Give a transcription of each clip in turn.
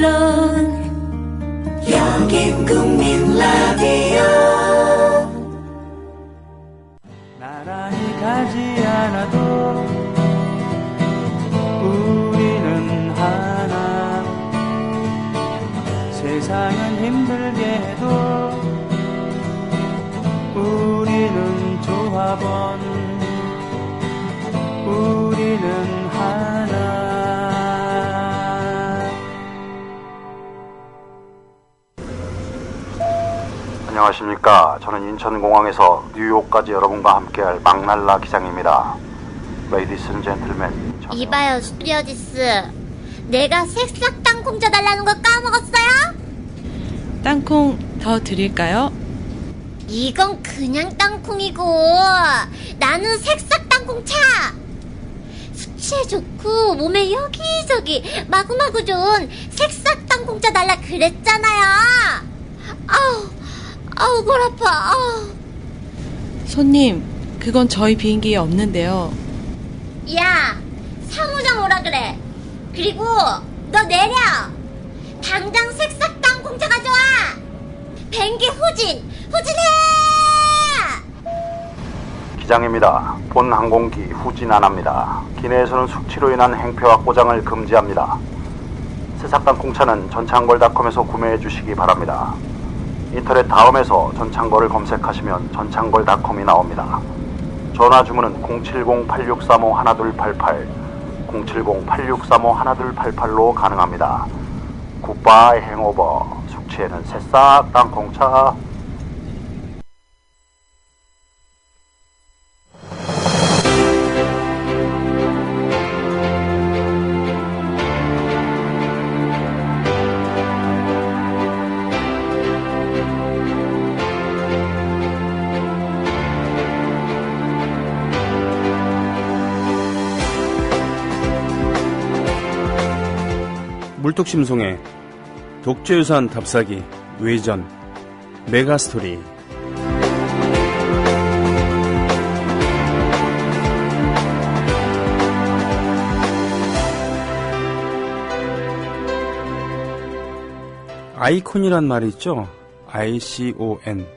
물론 여긴 국민 라디오. 나란히 가지 않아도 우리는 하나. 세상은 힘들게 해도 우리는 조합원. 우리는 하나. 안녕하십니까. 저는 인천공항에서 뉴욕까지 여러분과 함께할 막날라 기장입니다. Ladies and gentlemen. 이봐요, 스튜어디스. 내가 새싹 땅콩 져달라는 거 까먹었어요? 땅콩 더 드릴까요? 이건 그냥 땅콩이고 나는 새싹 땅콩차. 수치에 좋고 몸에 여기저기 마구마구 좋은 새싹 땅콩차 달라 그랬잖아요. 아우 뭘 아파. 손님, 그건 저희 비행기에 없는데요. 야, 사무장 오라 그래. 그리고 너 내려. 당장 색싹 땅콩차 가져와. 뱅기 후진해. 기장입니다. 본 항공기 후진 안 합니다. 기내에서는 숙취로 인한 행패와 꼬장을 금지합니다. 새싹땅콩차는 전창걸닷컴에서 구매해 주시기 바랍니다. 인터넷 다음에서 전창걸을 검색하시면 전창걸닷컴이 나옵니다. 전화 주문은 070-8635-1288, 070-8635-1288로 가능합니다. 굿바이 행오버. 숙취에는 새싹 땅콩차. 물뚝심송의 독재유산 답사기 외전 메가스토리. 아이콘이란 말이 있죠. ICON.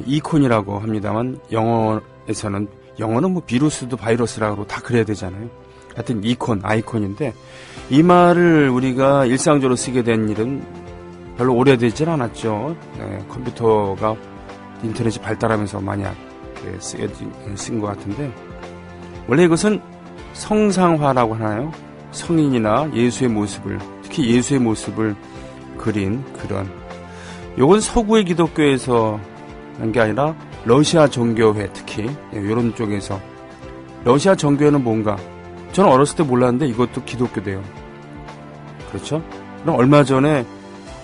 이콘이라고 합니다만 영어에서는 영어는 비루스도 바이러스라고 다 그래야 되잖아요. 하여튼 이콘, 아이콘인데 이 말을 우리가 일상적으로 쓰게 된 일은 별로 오래되질 않았죠. 네, 컴퓨터가 인터넷이 발달하면서 많이 쓴 것 같은데 원래 이것은 성상화라고 하나요? 성인이나 예수의 모습을, 특히 예수의 모습을 그린 그런, 요건 서구의 기독교에서 한 게 아니라 러시아 정교회, 특히 이런 쪽에서. 러시아 정교회는 뭔가, 저는 어렸을 때 몰랐는데 이것도 기독교대요. 그렇죠? 그럼 얼마 전에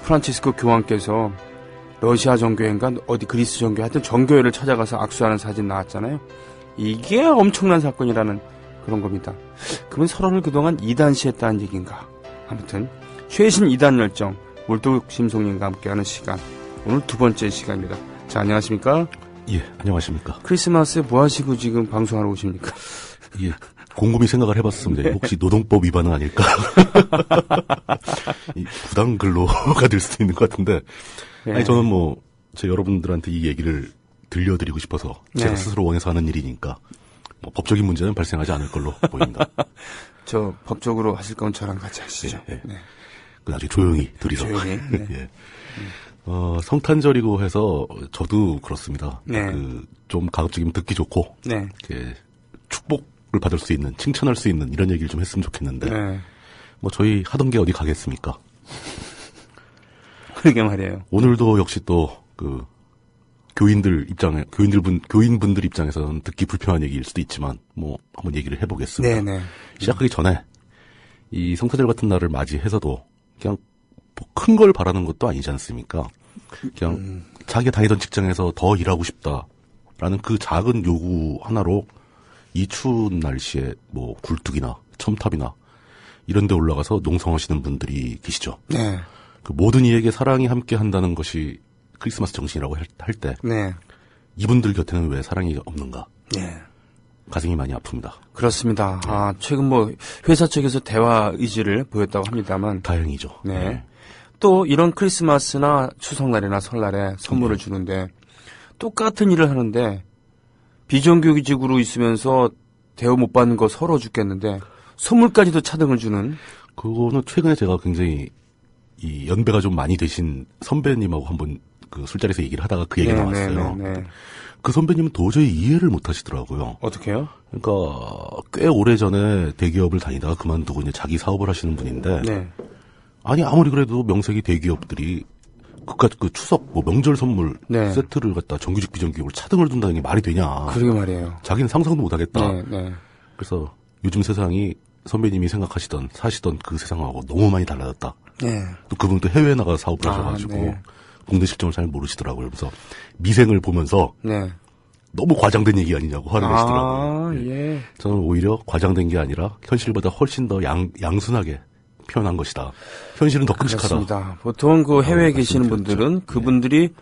프란치스코 교황께서 러시아 정교회인가 어디 그리스 정교회, 하여튼 정교회를 찾아가서 악수하는 사진 나왔잖아요. 이게 엄청난 사건이라는 그런 겁니다. 그러면 서로를 그동안 이단시했다는 얘기인가? 아무튼 최신 이단 열정 물뚝심송님과 함께하는 시간, 오늘 두 번째 시간입니다. 자, 안녕하십니까? 예, 안녕하십니까? 크리스마스에 뭐 하시고 지금 방송하러 오십니까? 예, 곰곰이 생각을 해봤습니다. 혹시 노동법 위반은 아닐까? 부당 근로가 될 수도 있는 것 같은데. 네. 아니, 저는 제 여러분들한테 이 얘기를 들려드리고 싶어서 제가 네. 스스로 원해서 하는 일이니까 법적인 문제는 발생하지 않을 걸로 보입니다. 저 법적으로 하실 건 저랑 같이 하시죠. 예, 예. 네. 나중에 조용히 둘이서. 조용히. 네. 예. 성탄절이고 해서 저도 그렇습니다. 네. 좀 가급적이면 듣기 좋고, 네. 축복을 받을 수 있는, 칭찬할 수 있는 이런 얘기를 좀 했으면 좋겠는데, 네. 저희 하던 게 어디 가겠습니까? 그러게 말이에요. 오늘도 역시 또 교인분들 입장에서는 듣기 불편한 얘기일 수도 있지만, 한번 얘기를 해보겠습니다. 네네. 시작하기 전에 이 성탄절 같은 날을 맞이해서도 그냥 큰 걸 바라는 것도 아니지 않습니까? 그냥 자기가 다니던 직장에서 더 일하고 싶다라는 그 작은 요구 하나로 이 추운 날씨에 굴뚝이나 첨탑이나 이런 데 올라가서 농성하시는 분들이 계시죠. 네. 그 모든 이에게 사랑이 함께 한다는 것이 크리스마스 정신이라고 할 때, 네. 이분들 곁에는 왜 사랑이 없는가? 네. 가슴이 많이 아픕니다. 그렇습니다. 최근 회사 측에서 대화 의지를 보였다고 합니다만. 다행이죠. 네. 또 이런 크리스마스나 추석날이나 설날에 선물을 주는데 똑같은 일을 하는데 비정규직으로 있으면서 대우 못 받는 거 서러워 죽겠는데 선물까지도 차등을 주는. 그거는 최근에 제가 굉장히 이 연배가 좀 많이 되신 선배님하고 한번 그 술자리에서 얘기를 하다가 그 얘기가 나왔어요. 그 선배님은 도저히 이해를 못 하시더라고요. 어떻게요? 그러니까 꽤 오래전에 대기업을 다니다가 그만두고 이제 자기 사업을 하시는 분인데 네. 아니 아무리 그래도 명색이 대기업들이 그깟 그 추석 명절 선물 네. 세트를 갖다 정규직 비정규직으로 차등을 둔다는 게 말이 되냐. 그러게 말이에요. 자기는 상상도 못 하겠다. 네. 그래서 요즘 세상이 선배님이 생각하시던 사시던 그 세상하고 너무 많이 달라졌다. 네. 또 그분 또 해외에 나가 사업을 하셔가지고 네. 국내 실정을 잘 모르시더라고요. 그래서 미생을 보면서 네. 너무 과장된 얘기 아니냐고 화를 내시더라고요. 예. 저는 오히려 과장된 게 아니라 현실보다 훨씬 더 양순하게 표현한 것이다. 현실은 더 끔찍하다. 그렇습니다. 보통 그 해외에 계시는 분들은 그분들이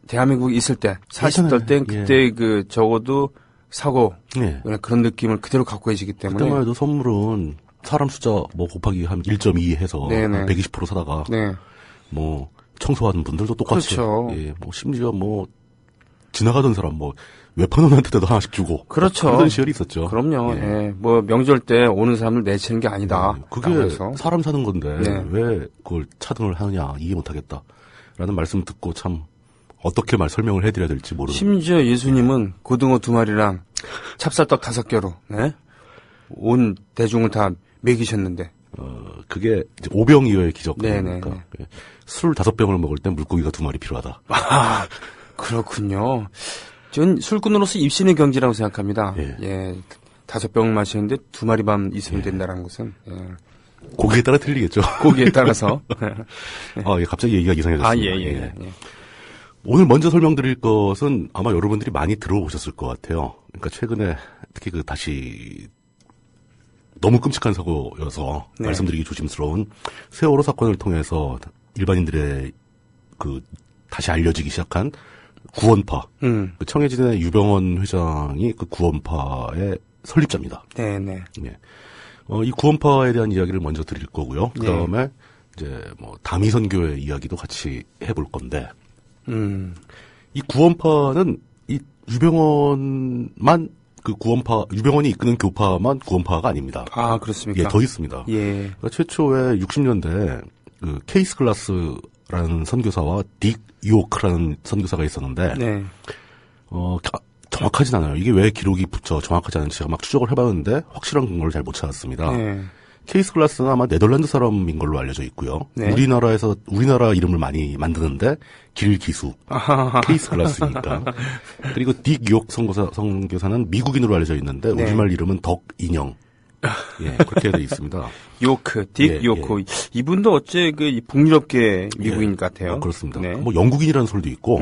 대한민국에 있을 때 40대 때 그때 그 적어도 사고 그런 느낌을 그대로 갖고 계시기 때문에 그때만 해도 선물은 사람 숫자 곱하기 한 1.2 해서 120% 사다가 청소하는 분들도 똑같이 그렇죠. 심지어 지나가던 사람 외판원한테도 하나씩 주고 그렇죠. 그런 시절이 있었죠. 그럼요. 명절 때 오는 사람을 내치는 게 아니다. 그게 사람 사는 건데 왜 그걸 차등을 하느냐 이해 못하겠다. 라는 말씀 듣고 참 어떻게 설명을 해드려야 될지 모르는. 심지어 예수님은 고등어 2마리랑 찹쌀떡 5개로 온 대중을 다 먹이셨는데. 그게 이제 오병이어의 기적이니까 술 5병을 먹을 땐 물고기가 2마리 필요하다. 그렇군요. 전 술꾼으로서 입신의 경지라고 생각합니다. 5병을 마시는데 2마리 밤 있으면 된다는 것은. 고기에 따라 틀리겠죠. 고기에 따라서. 갑자기 얘기가 이상해졌습니다. 예. 오늘 먼저 설명드릴 것은 아마 여러분들이 많이 들어보셨을 것 같아요. 그러니까 최근에 특히 다시 너무 끔찍한 사고여서 말씀드리기 조심스러운 세월호 사건을 통해서 일반인들의 다시 알려지기 시작한 구원파. 그 청해진의 유병원 회장이 그 구원파의 설립자입니다. 네네. 이 구원파에 대한 이야기를 먼저 드릴 거고요. 그 다음에 이제 다미선교의 이야기도 같이 해볼 건데. 이 구원파는 이 유병원만 유병원이 이끄는 교파만 구원파가 아닙니다. 그렇습니까? 더 있습니다. 그러니까 최초에 60년대 케이스 클라스라는 선교사와 딕 유오크라는 선교사가 있었는데, 정확하진 않아요. 이게 왜 기록이 정확하지 않은지 제가 추적을 해봤는데 확실한 근거를 잘 못 찾았습니다. 케이스 클라스는 아마 네덜란드 사람인 걸로 알려져 있고요. 우리나라 이름을 많이 만드는데 길기수 케이스 클라스니까. 그리고 딕 유옥 선교사는 미국인으로 알려져 있는데 우리말 이름은 덕인영. 그렇게 되어 있습니다. 요크, 딕 요크. 이분도 어째 북유럽계 미국인 같아요. 그렇습니다. 영국인이라는 소리도 있고,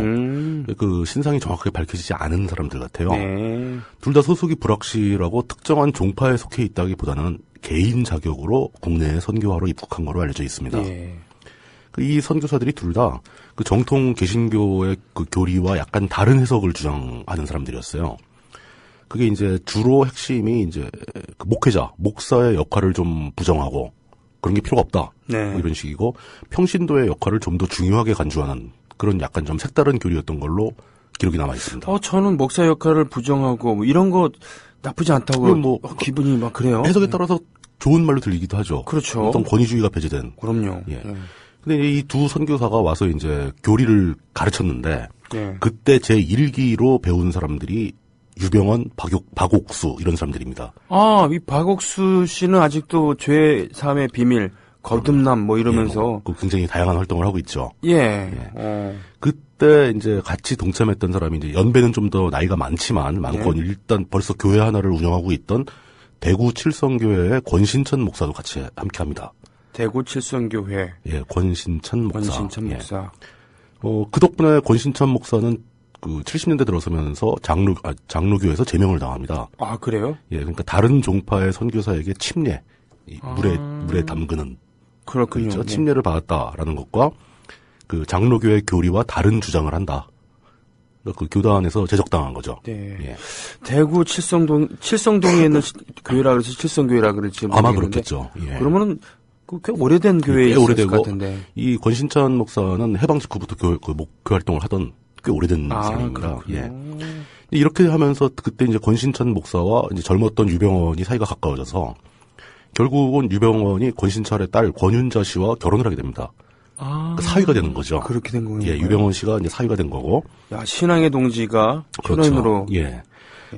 신상이 정확하게 밝혀지지 않은 사람들 같아요. 둘 다 소속이 불확실하고 특정한 종파에 속해 있다기보다는 개인 자격으로 국내에 선교하러 입국한 거로 알려져 있습니다. 이 선교사들이 둘 다 정통 개신교의 교리와 약간 다른 해석을 주장하는 사람들이었어요. 그게 이제 주로 핵심이 이제 목사의 역할을 좀 부정하고 그런 게 필요가 없다. 이런 식이고 평신도의 역할을 좀 더 중요하게 간주하는 그런 약간 좀 색다른 교리였던 걸로 기록이 남아 있습니다. 저는 목사 역할을 부정하고 이런 거 나쁘지 않다고 기분이 그래요. 해석에 따라서 좋은 말로 들리기도 하죠. 그렇죠. 어떤 권위주의가 배제된. 그럼요. 근데 이 두 선교사가 와서 이제 교리를 가르쳤는데 그때 제1기로 배운 사람들이 유병원, 박옥수 이런 사람들입니다. 이 박옥수 씨는 아직도 죄 사함의 비밀, 거듭남 이러면서 굉장히 다양한 활동을 하고 있죠. 그때 이제 같이 동참했던 사람이 이제 연배는 좀 더 나이가 많고 일단 벌써 교회 하나를 운영하고 있던 대구 칠성교회의 권신천 목사도 같이 함께합니다. 대구 칠성교회. 권신천 목사. 권신천 목사. 그 덕분에 권신천 목사는 70년대 들어서면서 장로교에서 제명을 당합니다. 그래요? 그러니까 다른 종파의 선교사에게 침례, 물에 담그는. 그렇군요. 침례를 받았다라는 것과 장로교의 교리와 다른 주장을 한다는 그 교단에서 제적당한 거죠. 네. 예. 대구 칠성동에 있는 교회라 그래서 칠성교회라 그랬지. 아마 모르겠는데. 그렇겠죠. 예. 그러면은 꽤 오래된 교회에 꽤 있을 오래되고 것 같은데. 이 권신찬 목사는 해방 직후부터 목회 활동을 하던 꽤 오래된 사람입니다. 그렇군요. 예. 이렇게 하면서 그때 이제 권신찬 목사와 이제 젊었던 유병원이 사이가 가까워져서 결국은 유병원이 권신찬의 딸 권윤자 씨와 결혼을 하게 됩니다. 그러니까 사위가 되는 거죠. 그렇게 된 거군요. 예, 유병원 씨가 이제 사위가 된 거고. 야, 신앙의 동지가 그렇죠. 혈연으로. 예.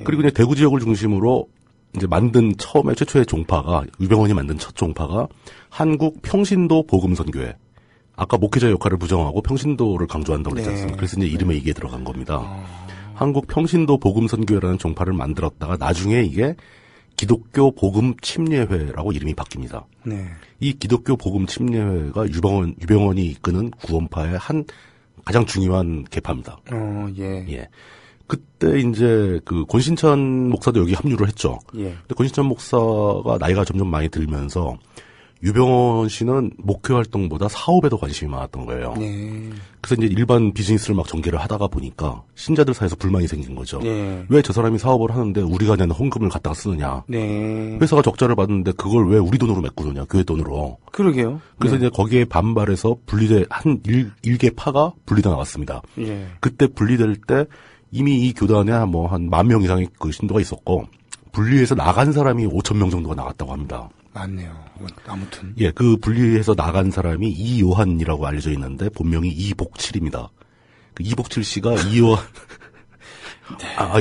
그리고 이제 대구 지역을 중심으로 이제 만든 최초의 종파가, 유병원이 만든 첫 종파가 한국 평신도 복음선교회. 아까 목회자 역할을 부정하고 평신도를 강조한다고 그랬지 않습니까? 그래서 이제 이름에 이게 들어간 겁니다. 한국 평신도 복음선교회라는 종파를 만들었다가 나중에 이게 기독교 복음 침례회라고 이름이 바뀝니다. 네. 이 기독교 복음 침례회가 유병원이 이끄는 구원파의 한 가장 중요한 계파입니다. 예. 예. 그때 이제 그 권신찬 목사도 여기 합류를 했죠. 예. 근데 권신찬 목사가 나이가 점점 많이 들면서 유병원 씨는 목회 활동보다 사업에 더 관심이 많았던 거예요. 네. 그래서 이제 일반 비즈니스를 막 전개를 하다가 보니까 신자들 사이에서 불만이 생긴 거죠. 네. 왜 저 사람이 사업을 하는데 우리가 내는 헌금을 갖다가 쓰느냐. 네. 회사가 적자를 받는데 그걸 왜 우리 돈으로 메꾸느냐. 교회 돈으로. 그러게요. 그래서 네. 이제 거기에 반발해서 한 일개 파가 분리돼 나왔습니다. 예. 그때 분리될 때 이미 이 교단에 한 10,000명 이상의 그 신도가 있었고 분리해서 나간 사람이 5,000명 정도가 나갔다고 합니다. 맞네요. 아무튼. 예, 그 분리해서 나간 사람이 이요한이라고 알려져 있는데 본명이 이복칠입니다. 그 이복칠 씨가 이요한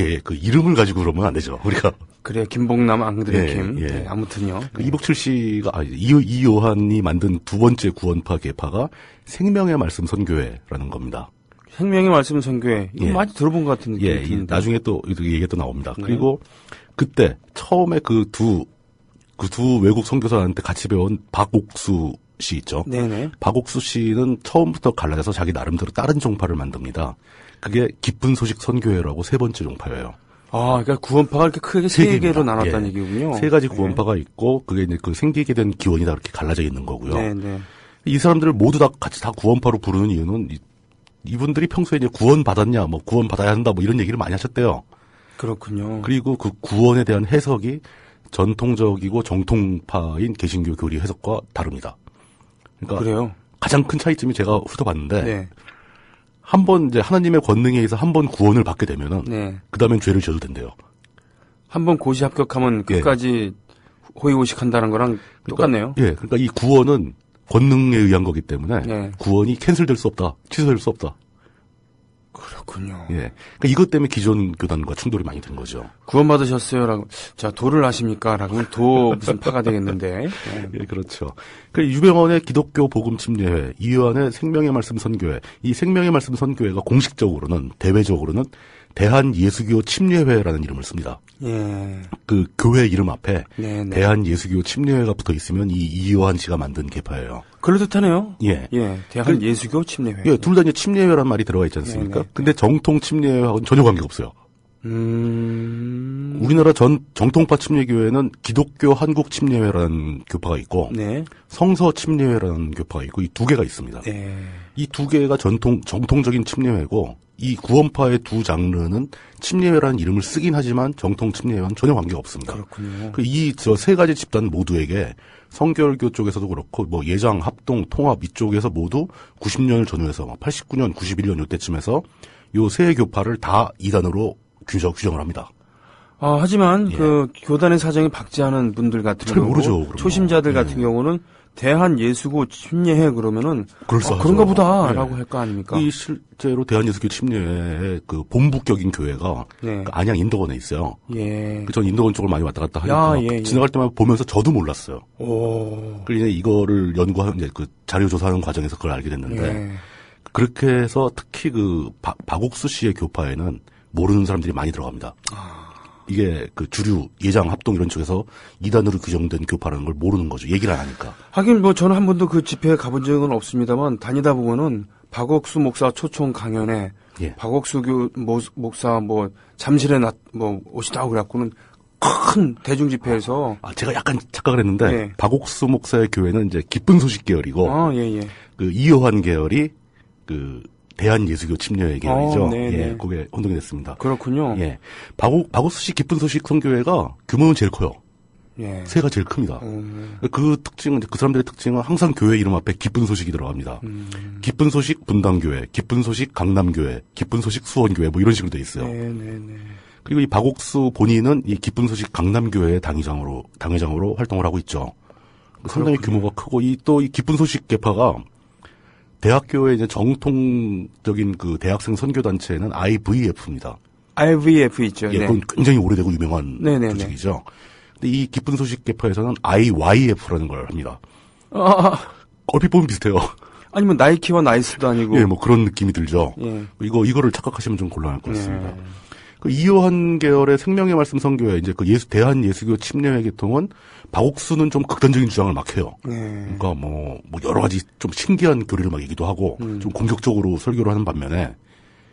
예, 그 이름을 가지고 그러면 안 되죠. 우리가 그래, 김복남 앙드레 예, 김. 예. 네, 아무튼요. 그 이복칠 씨가 이요한이 만든 두 번째 구원파 계파가 생명의 말씀 선교회라는 겁니다. 생명의 말씀 선교회. 이거 예. 많이 들어본 것 같은 느낌이 예, 드는데. 나중에 또 얘기가 또 나옵니다. 네. 그리고 그때 처음에 그 두 외국 선교사한테 같이 배운 박옥수 씨 있죠. 네네. 박옥수 씨는 처음부터 갈라져서 자기 나름대로 다른 종파를 만듭니다. 그게 기쁜 소식 선교회라고 세 번째 종파예요. 아, 그러니까 구원파가 이렇게 크게 세 개로 나눴다는 얘기군요. 세 가지 구원파가 있고 그게 이제 그 생기게 된 기원이 다 이렇게 갈라져 있는 거고요. 네네. 이 사람들을 모두 다 같이 다 구원파로 부르는 이유는 이분들이 평소에 이제 구원 받았냐, 구원 받아야 한다, 이런 얘기를 많이 하셨대요. 그렇군요. 그리고 그 구원에 대한 해석이 전통적이고 정통파인 개신교 교리 해석과 다릅니다. 그러니까 그래요? 가장 큰 차이점이 제가 훑어봤는데 네. 한 번 이제 하나님의 권능에 의해서 한 번 구원을 받게 되면은 네. 그다음엔 죄를 지어도 된대요. 한번 고시 합격하면 끝까지 호의호식한다는 거랑 똑같네요. 예, 그러니까 이 구원은 권능에 의한 거기 때문에 네. 구원이 캔슬될 수 없다, 취소될 수 없다. 그렇군요. 예, 그러니까 이것 때문에 기존 교단과 충돌이 많이 된 거죠. 구원받으셨어요? 라고. 자, 도를 아십니까? 라고 하면 도 무슨 파가 되겠는데. 네. 예, 그렇죠. 그 유병원의 기독교 복음 침례회, 이요한의 생명의 말씀 선교회, 이 생명의 말씀 선교회가 공식적으로는 대외적으로는 대한 예수교 침례회라는 이름을 씁니다. 예. 그 교회 이름 앞에 네네. 대한 예수교 침례회가 붙어 있으면 이 이요한 씨가 만든 계파예요. 그럴듯하네요. 예. 예. 대한 예수교 침례회. 예, 둘 다 이제 침례회란 말이 들어가 있지 않습니까? 네네. 근데 정통 침례회하고는 전혀 관계가 없어요. 우리나라 정통파 침례교회는 기독교 한국 침례회라는 교파가 있고 네. 성서 침례회라는 교파가 있고 이 두 개가 있습니다. 네. 이 두 개가 정통적인 침례회고 이 구원파의 두 장르는 침례회라는 이름을 쓰긴 하지만 정통 침례회와는 전혀 관계가 없습니다. 그렇군요. 이 저 세 가지 집단 모두에게 성결교 쪽에서도 그렇고 예장, 합동, 통합 이쪽에서 모두 90년을 전후해서 89년, 91년 이때쯤에서 요 세 교파를 다 이단으로 규정을 합니다. 하지만 그 교단의 사정이 박지 않은 분들 같은 잘 경우 모르죠, 그러면. 초심자들 같은 경우는 대한 예수고 침례회 그러면은 그럴싸하죠. 그런가 보다라고 할 거 아닙니까? 이 실제로 대한예수교 침례의 그 본부격인 교회가 그 안양 인덕원에 있어요. 예. 전 인덕원 쪽을 많이 왔다 갔다 하니까 지나갈 때마다 보면서 저도 몰랐어요. 오. 그래서 이제 이거를 연구하는 이제 그 자료 조사하는 과정에서 그걸 알게 됐는데 그렇게 해서 특히 그 박옥수 씨의 교파에는 모르는 사람들이 많이 들어갑니다. 이게 그 주류 예장 합동 이런 쪽에서 이단으로 규정된 교파라는 걸 모르는 거죠. 얘기를 안 하니까. 하긴 저는 한 번도 그 집회에 가본 적은 없습니다만 다니다 보면은 박옥수 목사 초청 강연에 박옥수 목사 잠실에 오시다고 그래갖고는 큰 대중 집회에서 제가 약간 착각을 했는데 박옥수 목사의 교회는 이제 기쁜 소식 계열이고 그 이요한 계열이 그 대한예수교 침례회 계열이죠. 네네. 예, 그게 혼동이 됐습니다. 그렇군요. 예. 박옥수씨 기쁜 소식 선교회가 규모는 제일 커요. 예. 세가 제일 큽니다. 그 특징은, 그 사람들의 특징은 항상 교회 이름 앞에 기쁜 소식이 들어갑니다. 기쁜 소식 분당교회, 기쁜 소식 강남교회, 기쁜 소식 수원교회, 뭐 이런 식으로 돼 있어요. 네네네. 그리고 이 박옥수 본인은 이 기쁜 소식 강남교회 당회장으로 활동을 하고 있죠. 상당히 규모가 크고, 이 기쁜 소식 계파가 대학교의 이제 정통적인 그 대학생 선교단체는 IVF입니다. IVF 있죠. 예, 네. 그건 굉장히 오래되고 유명한 네네네. 조직이죠. 근데 이 기쁜 소식 계파에서는 IYF라는 걸 합니다. 얼핏 보면 비슷해요. 아니면 나이키와 나이스도 아니고. 예, 뭐 그런 느낌이 들죠. 예. 이거를 착각하시면 좀 곤란할 것 같습니다. 그 이요한 계열의 생명의 말씀 선교회, 이제 그 대한예수교 침례회 계통은 박옥수는 좀 극단적인 주장을 막 해요. 그러니까 뭐 여러 가지 좀 신기한 교리를 막 얘기도 하고 좀 공격적으로 설교를 하는 반면에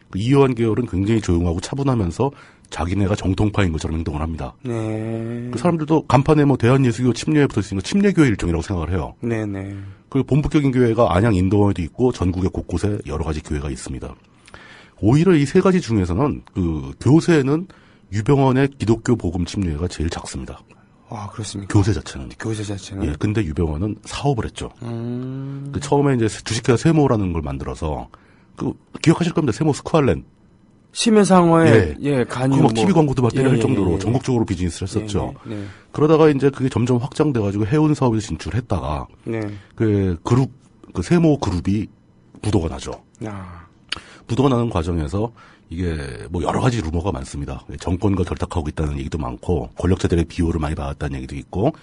그 이요한 계열은 굉장히 조용하고 차분하면서 자기네가 정통파인 것처럼 행동을 합니다. 네. 그 사람들도 간판에 뭐 대한예수교 침례회 붙어 있으니까 침례교회 일종이라고 생각을 해요. 네네. 그 본부격인 교회가 안양 인도원에도 있고 전국의 곳곳에 여러 가지 교회가 있습니다. 오히려 이 세 가지 중에서는 그 교세는 유병원의 기독교 복음 침례회가 제일 작습니다. 아, 그렇습니까? 교세 자체는. 교세 자체는. 예, 근데 유병원은 사업을 했죠. 그 처음에 이제 주식회사 세모라는 걸 만들어서 그 기억하실 겁니다. 세모 스퀘어랜드. 심해상어에 간이 그거 막 TV 광고도 막 때릴 예, 정도로 예. 전국적으로 비즈니스를 했었죠. 네. 그러다가 이제 그게 점점 확장돼가지고 해운 사업에 진출했다가 네. 그 세모 그룹이 부도가 나죠. 아. 부도가 나는 과정에서 이게 뭐 여러 가지 루머가 많습니다. 정권과 결탁하고 있다는 얘기도 많고 권력자들의 비호를 많이 받았다는 얘기도 있고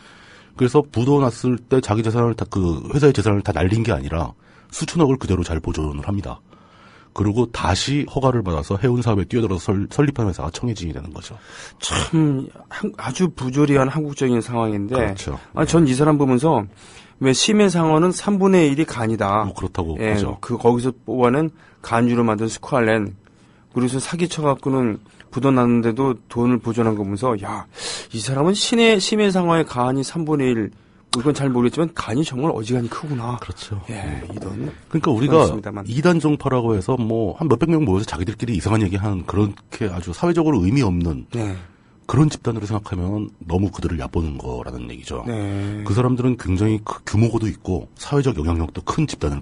그래서 부도 났을 때 자기 재산을 그 회사의 재산을 다 날린 게 아니라 수천억을 그대로 잘 보존을 합니다. 그리고 다시 허가를 받아서 해운 사업에 뛰어들어서 설립한 회사가 청해진이 되는 거죠. 참 아주 부조리한 한국적인 상황인데. 그렇죠. 전 이 사람 보면서 왜 심해상어는 3분의 1이 간이다. 뭐 그렇다고 예, 하죠. 거기서 뽑아낸 간주로 만든 스퀘어랜드. 그래서 사기쳐갖고는 부도 났는데도 돈을 보존한 거 보면서 이 사람은 심해상어의 간이 3분의 1. 이건 잘 모르겠지만 간이 정말 어지간히 크구나. 그렇죠. 예, 이 돈. 그러니까 우리가 이단 종파라고 해서 뭐 한 몇백 명 모여서 자기들끼리 이상한 얘기하는 그렇게 아주 사회적으로 의미 없는 그런 집단으로 생각하면 너무 그들을 얕보는 거라는 얘기죠. 네. 그 사람들은 굉장히 규모고도 있고 사회적 영향력도 큰 집단을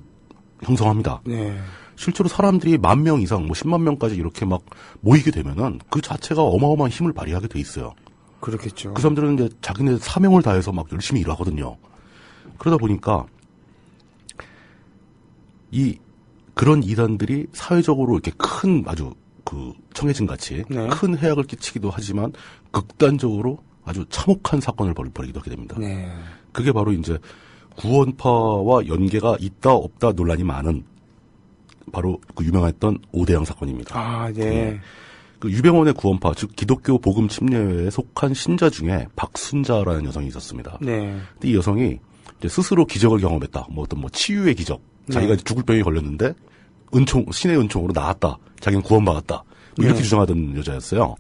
형성합니다. 네. 실제로 사람들이 10,000명 이상, 뭐 10만 명까지 이렇게 막 모이게 되면은 그 자체가 어마어마한 힘을 발휘하게 돼 있어요. 그렇겠죠. 그 사람들은 이제 자기네 사명을 다해서 막 열심히 일하거든요. 그러다 보니까 그런 이단들이 사회적으로 이렇게 큰 아주 그 청해진 같이 큰 해악을 끼치기도 하지만 극단적으로 아주 참혹한 사건을 벌이기도 하게 됩니다. 네. 그게 바로 이제 구원파와 연계가 있다 없다 논란이 많은 바로 그 유명했던 오대양 사건입니다. 아, 네. 그 유병원의 구원파, 즉 기독교 복음 침례회에 속한 신자 중에 박순자라는 여성이 있었습니다. 네. 근데 이 여성이 이제 스스로 기적을 경험했다. 뭐 어떤 치유의 기적. 자기가 죽을 병이 걸렸는데 신의 은총으로 나았다. 자기는 구원받았다. 뭐 이렇게 주장하던 여자였어요.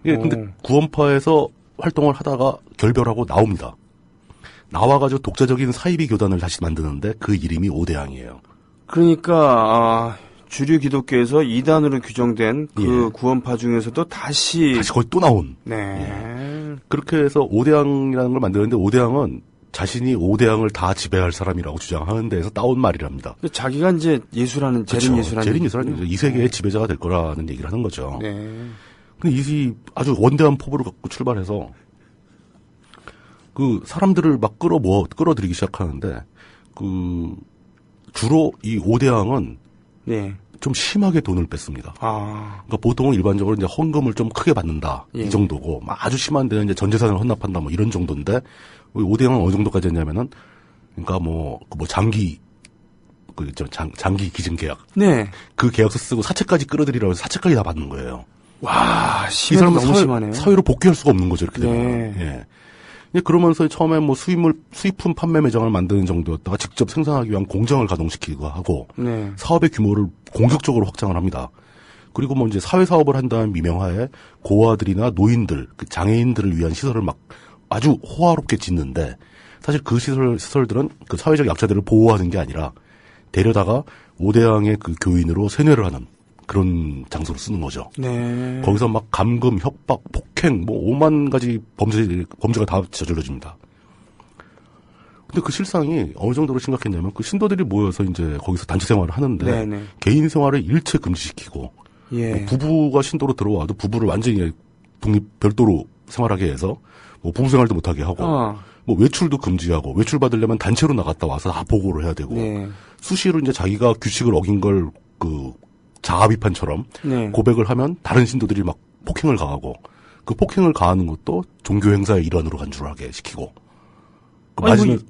근데 구원파에서 활동을 하다가 결별하고 나옵니다. 나와가지고 독자적인 사이비 교단을 다시 만드는데 그 이름이 오대양이에요. 그러니까 주류 기독교에서 이단으로 규정된 그 구원파 중에서도 다시 거의 또 나온. 네. 예. 그렇게 해서 오대양이라는 걸 만드는데 오대양은 자신이 오대양을 다 지배할 사람이라고 주장하는 데에서 따온 말이랍니다. 자기가 이제 예수라는 재림 예수라는 이 세계의 지배자가 될 거라는 얘기를 하는 거죠. 네. 근데 이 아주 원대한 포부를 갖고 출발해서 그 사람들을 막 끌어들이기 시작하는데 주로 이 오대양은 좀 심하게 돈을 뺐습니다. 그러니까 보통은 일반적으로 이제 헌금을 좀 크게 받는다 이 정도고 아주 심한 데는 이제 전 재산을 헌납한다 뭐 이런 정도인데 오대양은 어느 정도까지 했냐면은 그러니까 뭐 장기 장기 기증 계약. 네. 그 계약서 쓰고 사채까지 끌어들이라고 해서 사채까지 다 받는 거예요. 와, 이 사람은 너무 심하네요. 사회로 복귀할 수가 없는 거죠, 이렇게 되면. 예. 그러면서 처음에 뭐 수입품 판매 매장을 만드는 정도였다가 직접 생산하기 위한 공장을 가동시키기도 하고 사업의 규모를 공격적으로 확장을 합니다. 그리고 뭐 이제 사회 사업을 한다는 미명하에 고아들이나 노인들, 그 장애인들을 위한 시설을 막 아주 호화롭게 짓는데 사실 그 시설들은 그 사회적 약자들을 보호하는 게 아니라 데려다가 오대양의 그 교인으로 세뇌를 하는 그런 장소로 쓰는 거죠. 네. 거기서 막 감금, 협박, 폭행, 뭐 5만 가지 범죄가 다 저질러집니다. 근데 그 실상이 어느 정도로 심각했냐면 그 신도들이 모여서 이제 거기서 단체 생활을 하는데 네네. 개인 생활을 일체 금지시키고 예. 뭐 부부가 신도로 들어와도 부부를 완전히 별도로 생활하게 해서 뭐 부부 생활도 못하게 하고 뭐 외출도 금지하고 외출 받으려면 단체로 나갔다 와서 다 보고를 해야 되고 네. 수시로 이제 자기가 규칙을 어긴 걸 그 자아 비판처럼 네. 고백을 하면 다른 신도들이 막 폭행을 가하고 그 폭행을 가하는 것도 종교 행사의 일환으로 간주하게 시키고 그 아니, 마지막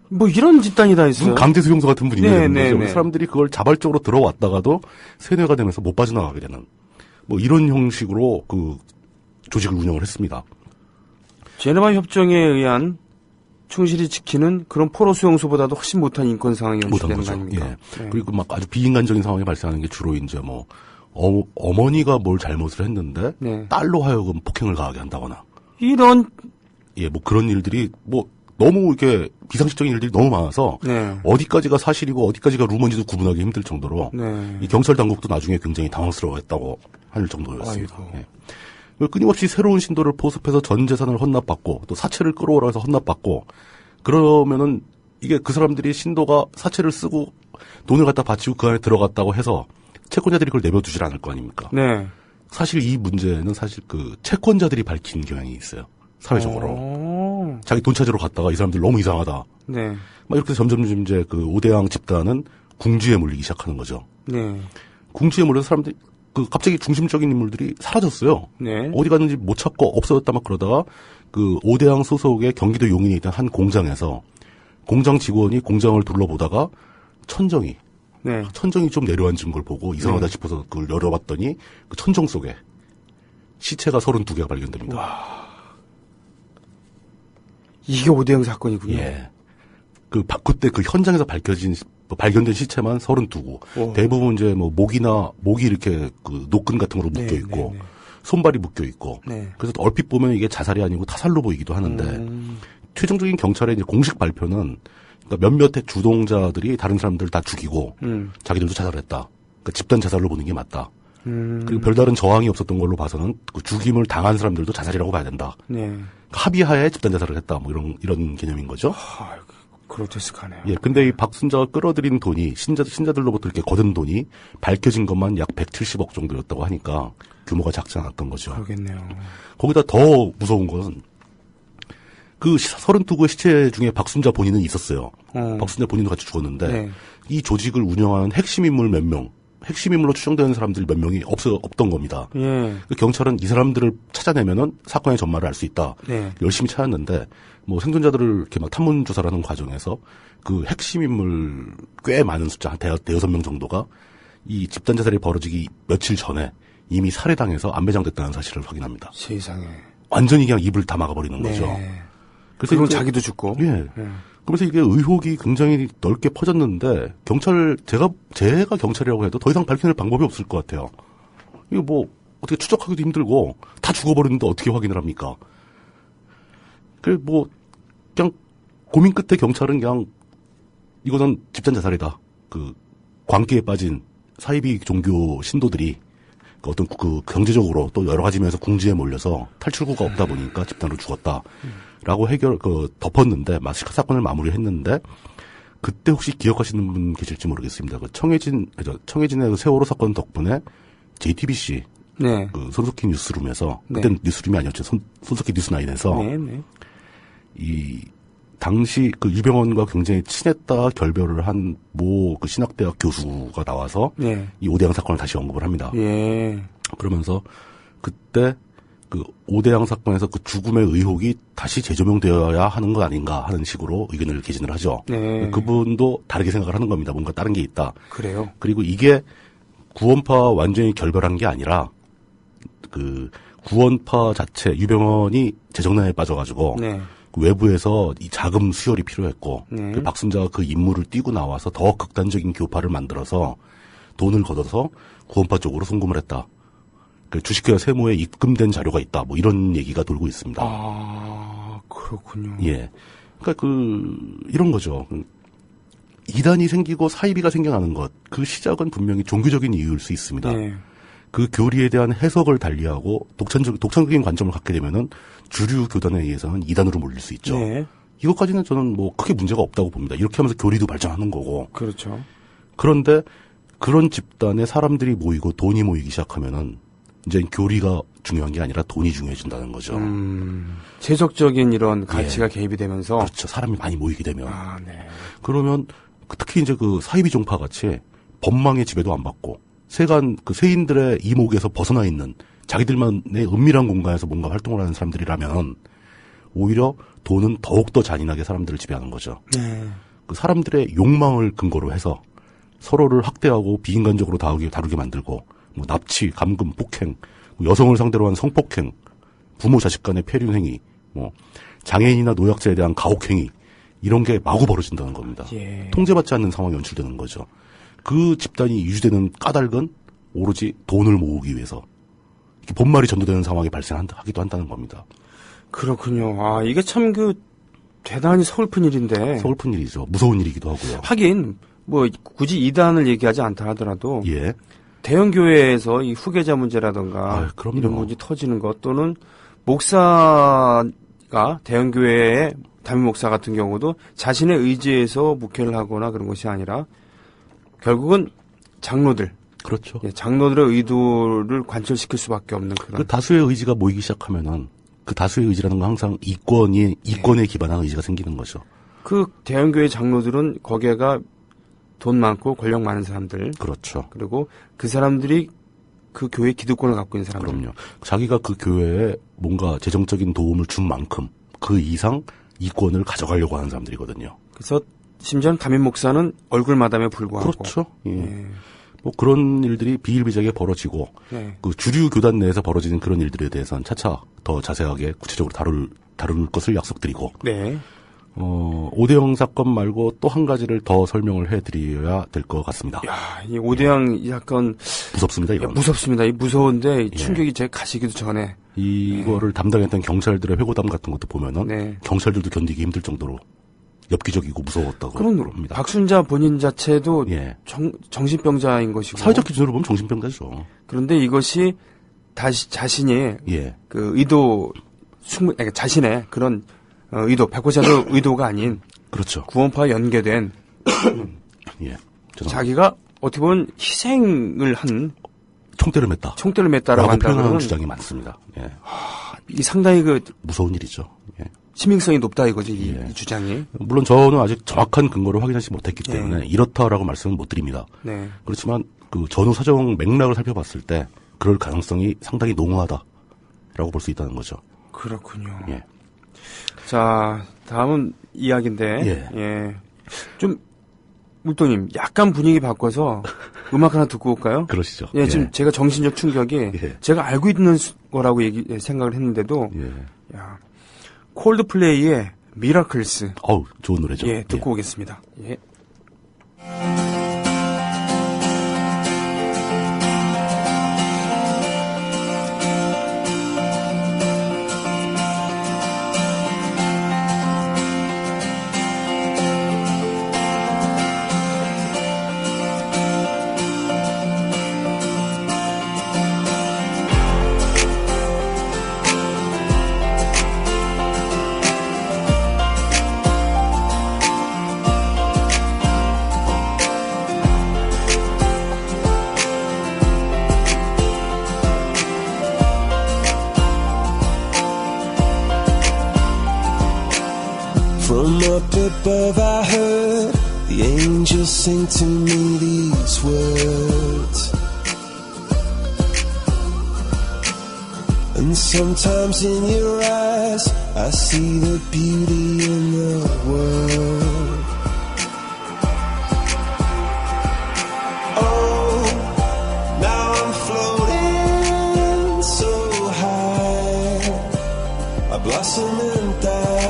뭐 이런 집단이 다 있어요. 무슨 강제 수용소 같은 분위기가 네, 되는 네, 거죠. 네. 사람들이 그걸 자발적으로 들어왔다가도 세뇌가 되면서 못 빠져나가게 되는 뭐 이런 형식으로 그 조직을 운영을 했습니다. 제네바 협정에 의한 충실히 지키는 그런 포로 수용소보다도 훨씬 못한 인권 상황이 못한 연출되는 거 거죠. 아닙니까? 예. 네. 그리고 막 아주 비인간적인 상황이 발생하는 게 주로 이제 뭐 어머니가 뭘 잘못을 했는데 네. 딸로 하여금 폭행을 가하게 한다거나 이런 예, 뭐 그런 일들이 뭐 너무 이렇게 비상식적인 일들이 너무 많아서 네. 어디까지가 사실이고 어디까지가 루머인지도 구분하기 힘들 정도로 네. 이 경찰 당국도 나중에 굉장히 당황스러워했다고 할 정도였습니다. 아이고. 예. 끊임없이 새로운 신도를 포섭해서 전 재산을 헌납받고 또 사채를 끌어오라 해서 헌납받고 그러면은 이게 그 사람들이 신도가 사채를 쓰고 돈을 갖다 바치고 그 안에 들어갔다고 해서 채권자들이 그걸 내버려두질 않을 거 아닙니까? 네. 사실 이 문제는 사실 그 채권자들이 밝힌 경향이 있어요. 사회적으로. 자기 돈 찾으러 갔다가 이 사람들 너무 이상하다. 네. 막 이렇게 점점 이제 그 오대양 집단은 궁지에 몰리기 시작하는 거죠. 네. 궁지에 몰려서 사람들이 그 갑자기 중심적인 인물들이 사라졌어요. 네. 어디 갔는지 못 찾고 없어졌다 막 그러다가 그 오대양 소속의 경기도 용인에 있던 한 공장에서 공장 직원이 공장을 둘러보다가 천정이 좀 내려앉은 걸 보고 이상하다 싶어서 그걸 열어봤더니 그 천정 속에 시체가 32개가 발견됩니다. 이게 오대양 사건이군요. 예. 그때 그 현장에서 발견된 시체만 32구. 대부분 이제 뭐 목이 이렇게 그 노끈 같은 거로 묶여 있고, 손발이 묶여 있고. 그래서 얼핏 보면 이게 자살이 아니고 타살로 보이기도 하는데, 최종적인 경찰의 이제 공식 발표는 그러니까 몇몇의 주동자들이 다른 사람들 다 죽이고, 자기들도 자살했다. 그러니까 집단 자살로 보는 게 맞다. 그리고 별다른 저항이 없었던 걸로 봐서는 그 죽임을 당한 사람들도 자살이라고 봐야 된다. 네. 합의하에 집단 자살을 했다. 뭐 이런 개념인 거죠. 그로테스크하네요. 예, 근데 이 박순자가 끌어들인 돈이 신자들로부터 이렇게 거둔 돈이 밝혀진 것만 약 170억 정도였다고 하니까 규모가 작지 않았던 거죠. 그러겠네요. 거기다 더 무서운 것은 그 32구의 시체 중에 박순자 본인은 있었어요. 박순자 본인도 같이 죽었는데 이 조직을 운영하는 핵심 인물 몇 명, 핵심 인물로 추정되는 사람들 몇 명이 없던 겁니다. 그 경찰은 이 사람들을 찾아내면은 사건의 전말을 알 수 있다. 열심히 찾았는데 뭐 생존자들을 이렇게 막 탐문 조사를 하는 과정에서 그 핵심 인물 꽤 많은 숫자 한 대여섯 명 정도가 이 집단 자살이 벌어지기 며칠 전에 이미 살해당해서 안매장됐다는 사실을 확인합니다. 세상에. 완전히 그냥 입을 다 막아버리는 거죠. 그래서 그럼 자기도 죽고. 예. 그러면서 이게 의혹이 굉장히 넓게 퍼졌는데 제가 경찰이라고 해도 더 이상 밝혀낼 방법이 없을 것 같아요. 이거 뭐 어떻게 추적하기도 힘들고 다 죽어버렸는데 어떻게 확인을 합니까? 그냥 고민 끝에 경찰은 그냥 이거는 집단 자살이다. 그 광기에 빠진 사이비 종교 신도들이 어떤 그 경제적으로 또 여러 가지 면에서 궁지에 몰려서 탈출구가 없다 보니까 집단으로 죽었다라고 덮었는데 사건을 마무리했는데 그때 혹시 기억하시는 분 계실지 모르겠습니다. 그 청해진의 그 세월호 사건 덕분에 JTBC 그 손석희 뉴스룸에서 그때는 뉴스룸이 아니었죠. 손석희 뉴스나인에서 이 당시 그 유병헌과 굉장히 친했다 결별을 한 모 그 신학대학 교수가 나와서 이 오대양 사건을 다시 언급을 합니다. 그러면서 그때 그 오대양 사건에서 그 죽음의 의혹이 다시 재조명되어야 하는 거 아닌가 하는 식으로 의견을 개진을 하죠. 그분도 다르게 생각을 하는 겁니다. 뭔가 다른 게 있다. 그래요? 그리고 이게 구원파 완전히 결별한 게 아니라 그 구원파 자체 유병헌이 재정난에 빠져가지고 그 외부에서 이 자금 수혈이 필요했고 그 박순자가 그 임무를 띄고 나와서 더 극단적인 교파를 만들어서 돈을 걷어서 구원파 쪽으로 송금을 했다. 그 주식회사 세무에 입금된 자료가 있다. 뭐 이런 얘기가 돌고 있습니다. 아, 그렇군요. 예. 그러니까 이런 거죠. 이단이 생기고 사이비가 생겨나는 것, 그 시작은 분명히 종교적인 이유일 수 있습니다. 네. 그 교리에 대한 해석을 달리하고 독창적인 관점을 갖게 되면은 주류 교단에 의해서는 이단으로 몰릴 수 있죠. 네. 이것까지는 저는 뭐 크게 문제가 없다고 봅니다. 이렇게 하면서 교리도 발전하는 거고. 그렇죠. 그런데 그런 집단에 사람들이 모이고 돈이 모이기 시작하면은 이제 교리가 중요한 게 아니라 돈이 중요해진다는 거죠. 세속적인 이런 가치가 개입이 되면서. 그렇죠. 사람이 많이 모이게 되면. 아, 네. 그러면 특히 이제 그 사이비 종파 같이 법망의 지배도 안 받고 세간 그 세인들의 이목에서 벗어나 있는 자기들만의 은밀한 공간에서 뭔가 활동을 하는 사람들이라면 오히려 돈은 더욱더 잔인하게 사람들을 지배하는 거죠. 네. 그 사람들의 욕망을 근거로 해서 서로를 학대하고 비인간적으로 다루게 만들고 뭐 납치, 감금, 폭행, 뭐 여성을 상대로 한 성폭행, 부모 자식 간의 폐륜행위, 뭐 장애인이나 노약자에 대한 가혹행위 이런 게 마구 벌어진다는 겁니다. 예. 통제받지 않는 상황이 연출되는 거죠. 그 집단이 유지되는 까닭은 오로지 돈을 모으기 위해서 이렇게 본말이 전도되는 상황이 발생하기도 한다는 겁니다. 그렇군요. 아, 이게 참 대단히 서글픈 일인데. 서글픈 일이죠. 무서운 일이기도 하고요. 하긴, 뭐, 굳이 이단을 얘기하지 않다 하더라도. 예. 대형 교회에서 이 후계자 문제라든가. 그럼요. 이런 문제 터지는 것 또는 목사가 대형 교회의 담임 목사 같은 경우도 자신의 의지에서 목회를 하거나 그런 것이 아니라 결국은 장로들. 그렇죠. 예, 장로들의 의도를 관철시킬 수밖에 없는 그런. 그 다수의 의지가 모이기 시작하면은 그 다수의 의지라는 건 항상 이권에 기반한 의지가 생기는 거죠. 그 대형교회 장로들은 거기에가 돈 많고 권력 많은 사람들. 그렇죠. 그리고 그 사람들이 그 교회 기득권을 갖고 있는 사람들. 그럼요. 자기가 그 교회에 뭔가 재정적인 도움을 준 만큼 그 이상 이권을 가져가려고 하는 사람들이거든요. 그래서 심지어는 담임 목사는 얼굴 마담에 불구하고. 그렇죠. 예. 뭐 그런 일들이 비일비재하게 벌어지고 네. 그 주류 교단 내에서 벌어지는 그런 일들에 대해서는 차차 더 자세하게 구체적으로 다룰 것을 약속드리고 네. 오대영 사건 말고 또 한 가지를 더 설명을 해드려야 될 것 같습니다. 야, 이 오대양 사건 무섭습니다. 이건. 무섭습니다. 이 무서운데 충격이 제 가시기도 전에 이거를 담당했던 경찰들의 회고담 같은 것도 보면은 네. 경찰들도 견디기 힘들 정도로 엽기적이고 무서웠다고 그런 합니다. 박순자 본인 자체도 예. 정신병자인 것이고 사회적 기준으로 보면 정신병자죠. 그런데 이것이 다시 자신이 예. 그 의도 그러니까 자신의 그런 의도 백호자도 의도가 아닌 그렇죠. 구원파와 연계된 예. 자기가 어떻게 보면 희생을 한 총대를 맸다. 총대를 맸다라고 한다면 표현하는 주장이 많습니다. 예. 이 상당히 무서운 일이죠. 예. 시민성이 높다 이거지 예. 이 주장이. 물론 저는 아직 정확한 근거를 확인하지 못했기 때문에 이렇다라고 말씀은 못 드립니다. 네. 그렇지만 그 전후 사정 맥락을 살펴봤을 때 그럴 가능성이 상당히 농후하다라고 볼 수 있다는 거죠. 그렇군요. 예. 자, 다음은 이야기인데, 예. 좀, 물동님, 약간 분위기 바꿔서 음악 하나 듣고 올까요? 그러시죠. 예, 지금 제가 정신적 충격이, 제가 알고 있는 거라고 생각을 했는데도, 야, 콜드플레이의 미라클스. 어우, 좋은 노래죠. 예, 듣고 오겠습니다. 예. From up above I heard the angels sing to me these words. And sometimes in your eyes I see the beauty in the world. Oh, now I'm floating so high. I blossom and die.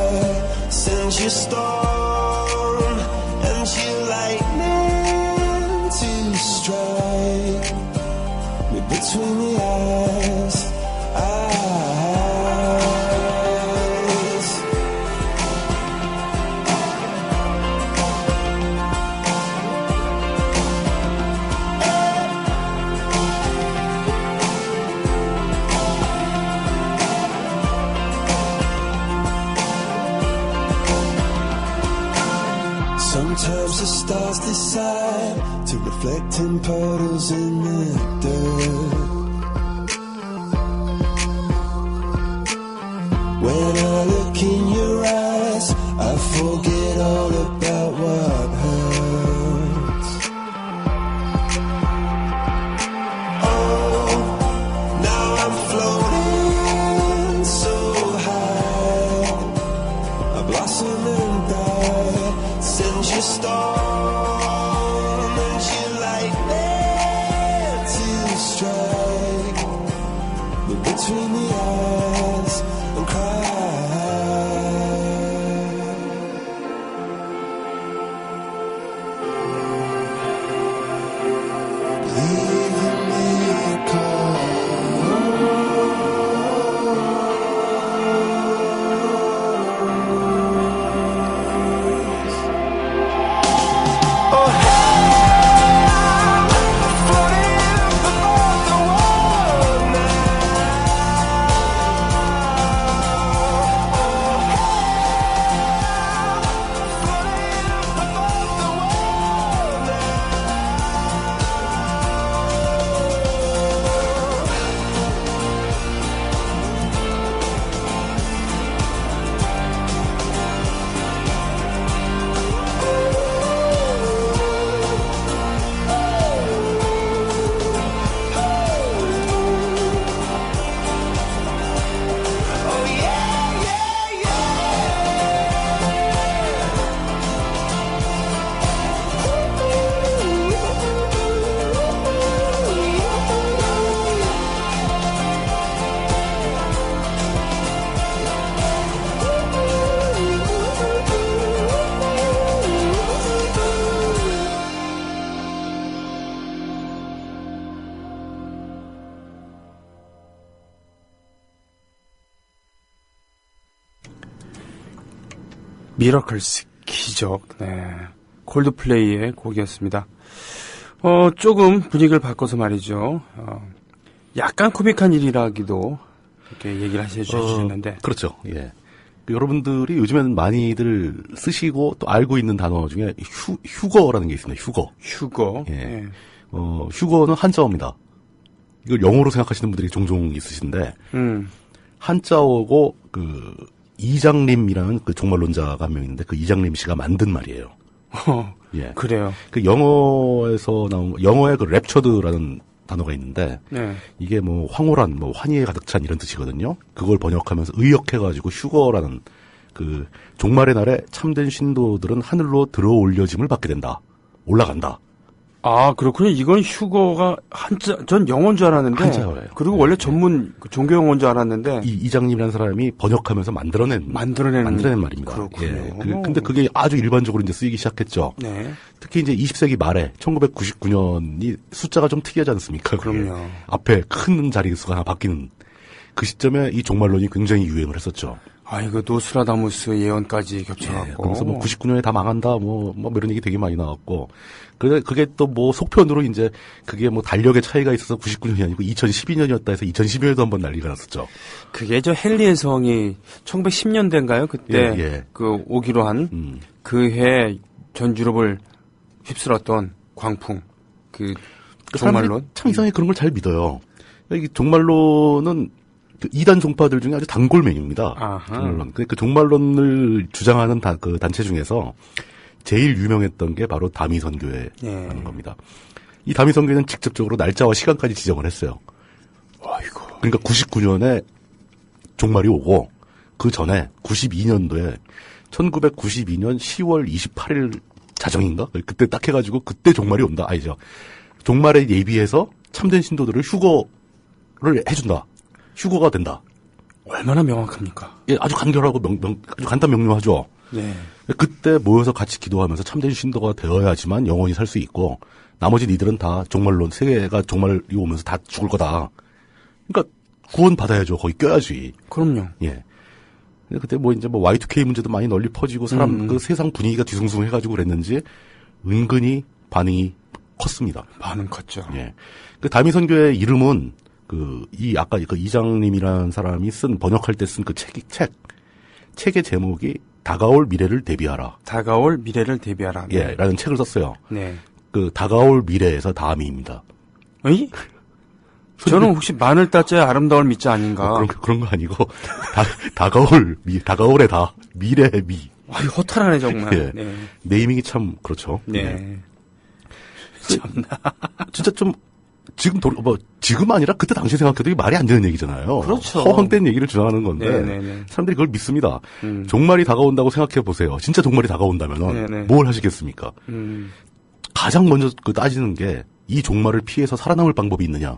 Send your storm and your lightning to strike me between the eyes. Sometimes the stars decide to reflect in puddles in the dirt. When I look in your eyes, I forget all about what hurts. Oh, now I'm floating so high. I blossom and die, send you storm and you lightning to strike. But between the eyes and cry. Leave me a call. Oh, hey, I'm floating above the world now. Oh, yeah, yeah, 미러클스 기적. 네. 콜드플레이의 곡이었습니다. 조금 분위기를 바꿔서 말이죠. 약간 코믹한 일이라기도 이렇게 얘기를 해주셨는데. 그렇죠. 예. 여러분들이 요즘에는 많이들 쓰시고 또 알고 있는 단어 중에 휴거라는 게 있습니다. 휴거. 휴거. 예. 예. 휴거는 한자어입니다. 이걸 영어로 생각하시는 분들이 종종 있으신데, 한자어고, 이장림이라는 그 종말론자가 한 명 있는데, 그 이장림 씨가 만든 말이에요. 예. 그래요. 그 영어에서 나온, 영어에 그 랩처드라는 단어가 있는데, 네. 이게 뭐 황홀한, 뭐 환희에 가득 찬 이런 뜻이거든요. 그걸 번역하면서 의역해가지고 휴거라는 그 종말의 날에 참된 신도들은 하늘로 들어 올려짐을 받게 된다. 올라간다. 아, 그렇군요. 이건 휴거가 전 영어인 줄 알았는데. 한자어예요. 그리고 원래 전문 종교 용어인 줄 알았는데. 이장님이라는 사람이 번역하면서 만들어낸 말입니다. 그렇군요. 예. 근데 그게 아주 일반적으로 이제 쓰이기 시작했죠. 네. 특히 이제 20세기 말에 1999년이 숫자가 좀 특이하지 않습니까? 그럼요. 앞에 큰 자릿수가 하나 바뀌는 그 시점에 이 종말론이 굉장히 유행을 했었죠. 아, 이거 노스트라다무스 예언까지 겹쳐갖고. 예, 그래서 뭐 99년에 다 망한다, 뭐 이런 얘기 되게 많이 나왔고. 그게 또 뭐 속편으로 이제 그게 뭐 달력의 차이가 있어서 99년이 아니고 2012년이었다 해서 2012년에도 한번 난리가 났었죠. 그게 저 헨리의 성이 1910년대인가요? 그때 예. 그 오기로 한 그 해 전 유럽을 휩쓸었던 광풍. 그 종말론. 참 이상하게 그런 걸 잘 믿어요. 이 종말론은 그 이단 종파들 중에 아주 단골맨입니다. 종말론. 그 종말론을 주장하는 그 단체 중에서 제일 유명했던 게 바로 다미선교회라는 겁니다. 이 다미선교회는 직접적으로 날짜와 시간까지 지정을 했어요. 아이고. 그러니까 99년에 종말이 오고 그 전에 92년도에 1992년 10월 28일 자정인가? 그때 딱 해가지고 그때 종말이 온다. 아니죠. 종말에 예비해서 참된 신도들을 휴거를 해준다. 휴거가 된다. 얼마나 명확합니까? 예, 아주 간결하고 아주 간단 명료하죠. 네. 그때 모여서 같이 기도하면서 참된 신도가 되어야지만 영원히 살 수 있고 나머지 니들은 다 종말론 세계가 종말이 오면서 다 죽을 거다. 그러니까 구원 받아야죠. 거기 껴야지. 그럼요. 예. 그때 뭐 이제 뭐 Y2K 문제도 많이 널리 퍼지고 그 세상 분위기가 뒤숭숭해가지고 그랬는지 은근히 반응이 컸습니다. 반응 컸죠. 예. 그 다미선교의 이름은 아까 그 이장님이라는 사람이 번역할 때 쓴 그 책의 제목이 다가올 미래를 대비하라. 다가올 미래를 대비하라. 네. 예, 라는 책을 썼어요. 네. 그 다가올 미래에서 다음이입니다. 어이? 저는 혹시 마늘 따자의 아름다울 미자 아닌가? 그런 거 아니고 다가올의 미래의 미. 아이, 허탈하네 정말. 예. 네. 네이밍이 참 그렇죠. 네. 참나. 진짜 좀 지금 아니라 그때 당시 생각해도 이게 말이 안 되는 얘기잖아요. 그렇죠. 허황된 얘기를 주장하는 건데 네네네. 사람들이 그걸 믿습니다. 종말이 다가온다고 생각해 보세요. 진짜 종말이 다가온다면 네네. 뭘 하시겠습니까? 가장 먼저 따지는 게 이 종말을 피해서 살아남을 방법이 있느냐.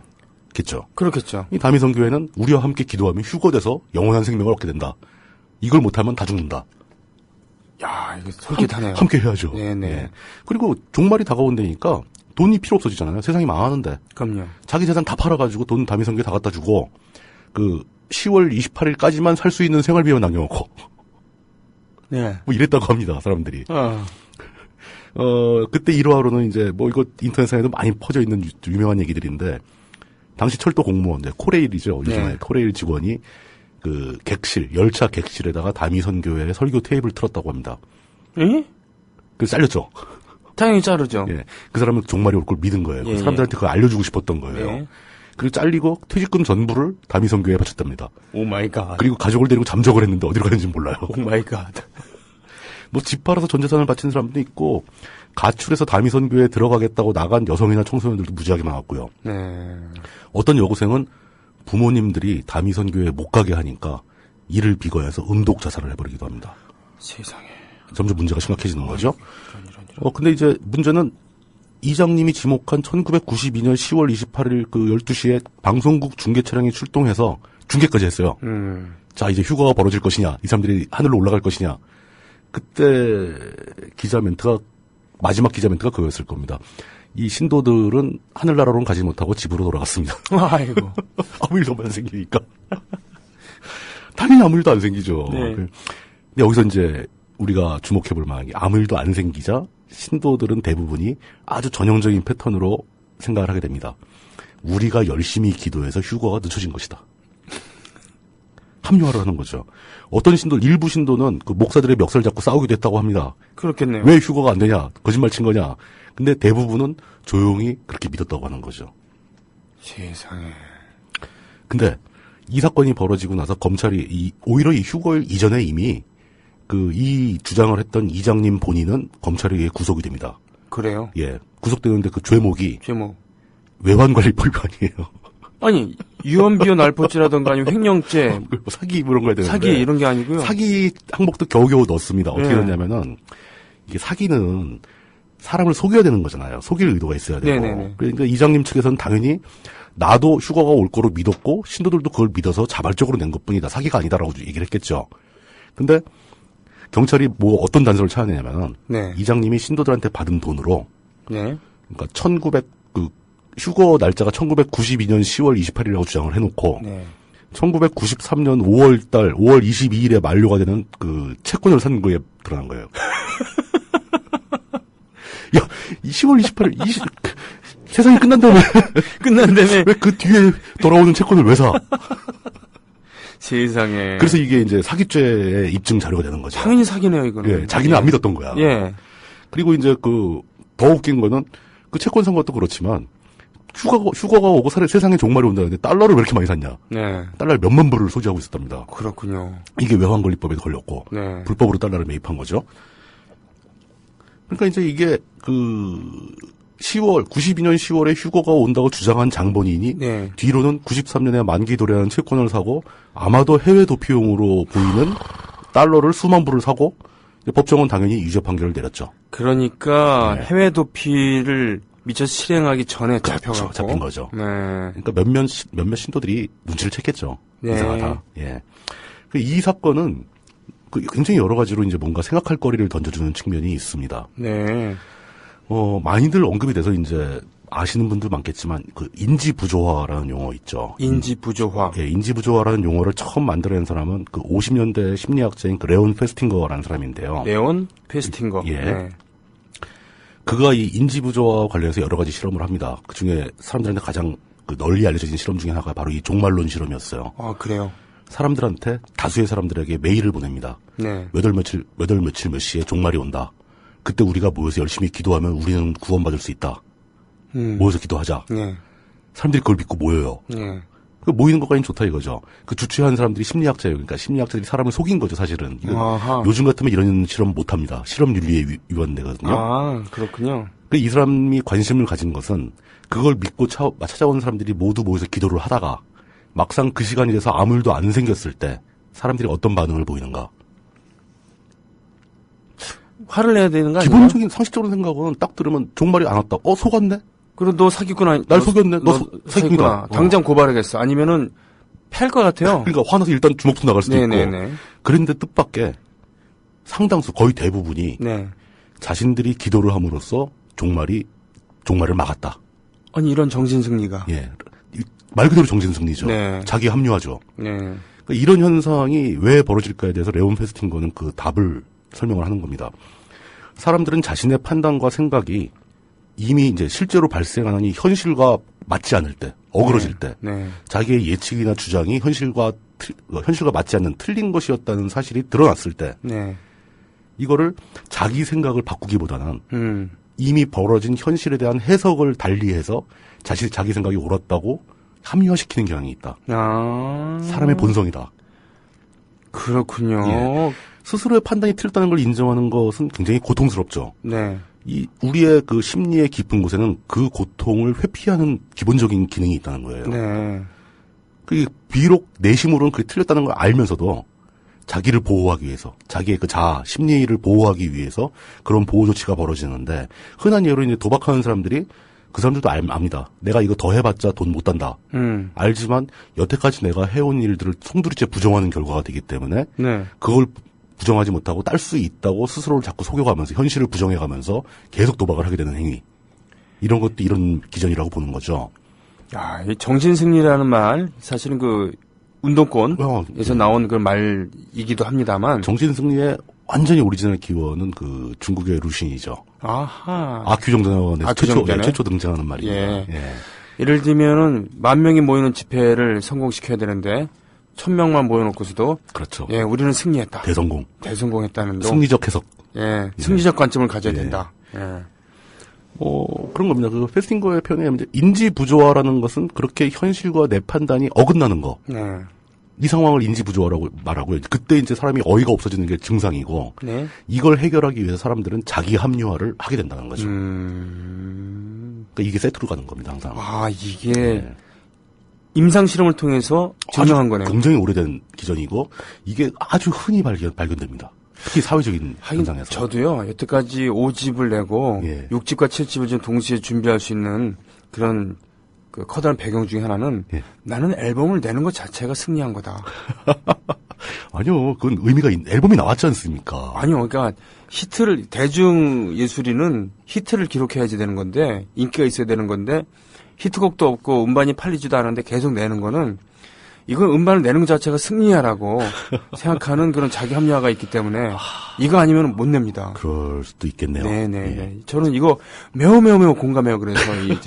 겠죠. 그렇겠죠. 이 다미선교회는 우리와 함께 기도하면 휴거돼서 영원한 생명을 얻게 된다. 이걸 못하면 다 죽는다. 야, 이거 솔깃하네요. 함께 해야죠. 네네. 예. 그리고 종말이 다가온다니까 돈이 필요 없어지잖아요. 세상이 망하는데. 그럼요. 자기 재산 다 팔아가지고 돈 다미선교회 다 갖다 주고 10월 28일까지만 살 수 있는 생활비만 남겨놓고 네. 이랬다고 합니다. 사람들이. 그때 일화로는 이제 이거 인터넷상에도 많이 퍼져 있는 유명한 얘기들인데 당시 철도 공무원들 코레일이죠. 요즘에 네. 코레일 직원이 열차 객실에다가 다미선교회 설교 테이프를 틀었다고 합니다. 예? 그래서 잘렸죠. 당연히 자르죠. 예. 그 사람은 종말이 올 걸 믿은 거예요. 예, 사람들한테 그걸 알려주고 싶었던 거예요. 예. 그리고 잘리고 퇴직금 전부를 다미선교회에 바쳤답니다. 오 마이 갓. 그리고 가족을 데리고 잠적을 했는데 어디로 가는지 몰라요. 오 마이 갓. 집 팔아서 전 재산을 바친 사람도 있고 가출해서 다미선교회에 들어가겠다고 나간 여성이나 청소년들도 무지하게 많았고요. 네. 어떤 여고생은 부모님들이 다미선교회에 못 가게 하니까 이를 비거해서 음독 자살을 해버리기도 합니다. 세상에. 점점 문제가 심각해지는 거죠. 근데 이제 문제는 이장님이 지목한 1992년 10월 28일 12시에 방송국 중계 차량이 출동해서 중계까지 했어요. 자, 이제 휴가가 벌어질 것이냐, 이 사람들이 하늘로 올라갈 것이냐. 그때 마지막 기자 멘트가 그거였을 겁니다. 이 신도들은 하늘나라로는 가지 못하고 집으로 돌아갔습니다. 아이고. 아무 일도 안 생기니까. 당연히 아무 일도 안 생기죠. 네. 근데 여기서 이제 우리가 주목해볼 만한 게 아무 일도 안 생기자 신도들은 대부분이 아주 전형적인 패턴으로 생각을 하게 됩니다. 우리가 열심히 기도해서 휴거가 늦춰진 것이다. 합리화를 하는 거죠. 어떤 일부 신도는 목사들의 멱살 잡고 싸우기도 했다고 합니다. 그렇겠네요. 왜 휴거가 안 되냐? 거짓말 친 거냐? 근데 대부분은 조용히 그렇게 믿었다고 하는 거죠. 세상에. 근데 이 사건이 벌어지고 나서 검찰이 오히려 이 휴거일 이전에 이미 이 주장을 했던 이장님 본인은 검찰에 의해 구속이 됩니다. 그래요? 예. 구속되는데 죄목이 제목. 외환관리법 위반이에요. 아니, 유언비어 날포죄라던가 아니면 횡령죄. 사기 이런 거 해야 되는데. 사기 이런 게 아니고요. 사기 항목도 겨우겨우 넣습니다. 어떻게 네. 넣냐면은 이게 사기는 사람을 속여야 되는 거잖아요. 속일 의도가 있어야 되고. 네네네. 그러니까 이장님 측에서는 당연히 나도 휴가가 올 거로 믿었고 신도들도 그걸 믿어서 자발적으로 낸 것뿐이다. 사기가 아니다라고 얘기를 했겠죠. 근데 경찰이 어떤 단서를 찾아내냐면은 네. 이장님이 신도들한테 받은 돈으로 네. 그러니까 휴거 날짜가 1992년 10월 28일이라고 주장을 해놓고 네. 1993년 5월 22일에 만료가 되는 채권을 산 거에 드러난 거예요. 야, 10월 28일 세상이 끝난다며. 끝난다며. 왜 그 뒤에 돌아오는 채권을 왜 사? 세상에. 그래서 이게 이제 사기죄의 입증 자료가 되는 거죠. 당연히 사기네요, 이거는. 예, 자기는 안 믿었던 거야. 예. 그리고 이제 더 웃긴 거는 채권 산 것도 그렇지만 휴가가 오고 세상에 종말이 온다는데 달러를 왜 이렇게 많이 샀냐. 네. 달러를 몇만 불을 소지하고 있었답니다. 그렇군요. 이게 외환관리법에 걸렸고. 네. 불법으로 달러를 매입한 거죠. 그러니까 이제 이게 92년 10월에 휴거가 온다고 주장한 장본인이 네. 뒤로는 93년에 만기 도래하는 채권을 사고 아마도 해외 도피용으로 보이는 달러를 수만 불을 사고 법정은 당연히 유죄 판결을 내렸죠. 그러니까 네. 해외 도피를 미처 실행하기 전에 그렇죠. 잡힌 거죠. 네. 그러니까 몇몇 신도들이 눈치를 챘겠죠. 네. 이상하다. 예. 이 사건은 굉장히 여러 가지로 이제 뭔가 생각할 거리를 던져주는 측면이 있습니다. 네. 많이들 언급이 돼서 이제 아시는 분들 많겠지만 인지부조화라는 용어 있죠. 인지부조화. 예, 인지부조화라는 용어를 처음 만들어낸 사람은 50년대 심리학자인 레온 페스팅거라는 사람인데요. 레온 페스팅거. 예. 네. 그가 이 인지부조화와 관련해서 여러 가지 실험을 합니다. 그 중에 사람들한테 가장 널리 알려진 실험 중에 하나가 바로 이 종말론 실험이었어요. 아, 그래요? 사람들한테 다수의 사람들에게 메일을 보냅니다. 네. 몇 월 며칠 몇 시에 종말이 온다. 그때 우리가 모여서 열심히 기도하면 우리는 구원받을 수 있다. 모여서 기도하자. 네. 사람들이 그걸 믿고 모여요. 네. 그 모이는 것까지는 좋다 이거죠. 그 주최한 사람들이 심리학자예요. 그러니까 심리학자들이 사람을 속인 거죠, 사실은. 요즘 같으면 이런 실험 못 합니다. 실험 윤리에 위반되거든요. 아, 그렇군요. 이 사람이 관심을 가진 것은 그걸 믿고 찾아온 사람들이 모두 모여서 기도를 하다가 막상 그 시간이 돼서 아무 일도 안 생겼을 때 사람들이 어떤 반응을 보이는가. 화를 내야 되는 거 아니에요? 기본적인 상식적으로 생각은 딱 들으면 종말이 안 왔다. 속았네? 그리고 너 사기꾼 날 속였네? 너 사기꾼이다. 당장 고발하겠어. 아니면은 팰 것 같아요. 그러니까 화나서 일단 주먹도 나갈 수도 네네네. 있고. 그런데 뜻밖의 상당수 거의 대부분이 네. 자신들이 기도를 함으로써 종말을 막았다. 아니 이런 정신승리가. 예. 말 그대로 정신승리죠. 네. 자기 합리화죠. 네. 그러니까 이런 현상이 왜 벌어질까에 대해서 레온 페스팅거는 그 답을 설명을 하는 겁니다. 사람들은 자신의 판단과 생각이 이미 이제 실제로 발생하는 이 현실과 맞지 않을 때, 어그러질 때, 네. 자기의 예측이나 주장이 현실과 맞지 않는 틀린 것이었다는 사실이 드러났을 때, 네. 이거를 자기 생각을 바꾸기보다는 이미 벌어진 현실에 대한 해석을 달리해서 자기 생각이 옳았다고 합리화시키는 경향이 있다. 아. 사람의 본성이다. 그렇군요. 예. 스스로의 판단이 틀렸다는 걸 인정하는 것은 굉장히 고통스럽죠. 네. 우리의 그 심리의 깊은 곳에는 그 고통을 회피하는 기본적인 기능이 있다는 거예요. 네. 비록 내심으로는 그게 틀렸다는 걸 알면서도 자기를 보호하기 위해서, 자기의 그 심리를 보호하기 위해서 그런 보호 조치가 벌어지는데, 흔한 예로 이제 도박하는 사람들이 그 사람들도 압니다. 내가 이거 더 해봤자 돈 못 단다. 알지만 여태까지 내가 해온 일들을 송두리째 부정하는 결과가 되기 때문에, 네. 그걸 부정하지 못하고 딸 수 있다고 스스로를 자꾸 속여가면서 현실을 부정해가면서 계속 도박을 하게 되는 행위. 이런 것도 이런 기전이라고 보는 거죠. 야, 이 정신승리라는 말, 사실은 그 운동권에서 나온 그 말이기도 합니다만. 정신승리의 완전히 오리지널 키워는 그 중국의 루신이죠. 아하. 아큐정전에서 최초 등장하는 말이에요. 예. 예를 들면은 10,000명이 모이는 집회를 성공시켜야 되는데 1,000명만 모여놓고서도. 그렇죠. 예, 우리는 승리했다. 대성공했다는 대성공했다는 승리적 해석. 예, 승리적 관점을 가져야 된다. 예. 그런 겁니다. 그 페스팅거의 표현에 이제 인지 부조화라는 것은 그렇게 현실과 내 판단이 어긋나는 거. 네. 이 상황을 인지 부조화라고 말하고요. 그때 이제 사람이 어이가 없어지는 게 증상이고. 네. 이걸 해결하기 위해서 사람들은 자기 합리화를 하게 된다는 거죠. 그러니까 이게 세트로 가는 겁니다, 항상. 아, 이게 임상 실험을 통해서 증명한 거네요. 굉장히 오래된 기전이고 이게 아주 흔히 발견됩니다. 특히 사회적인 현상에서. 저도요, 여태까지 5집을 내고 6집과 7집을 좀 동시에 준비할 수 있는 그런 그 커다란 배경 중에 하나는 나는 앨범을 내는 것 자체가 승리한 거다. 아니요, 그건 의미가 앨범이 나왔지 않습니까? 아니요, 그러니까 대중 예술인은 히트를 기록해야지 되는 건데, 인기가 있어야 되는 건데, 히트곡도 없고 음반이 팔리지도 않은데 계속 내는 거는, 이건 음반을 내는 것 자체가 승리야라고 생각하는 그런 자기 합리화가 있기 때문에 이거 아니면 못 냅니다. 그럴 수도 있겠네요. 네네. 예. 저는 이거 매우 공감해요. 그래서 이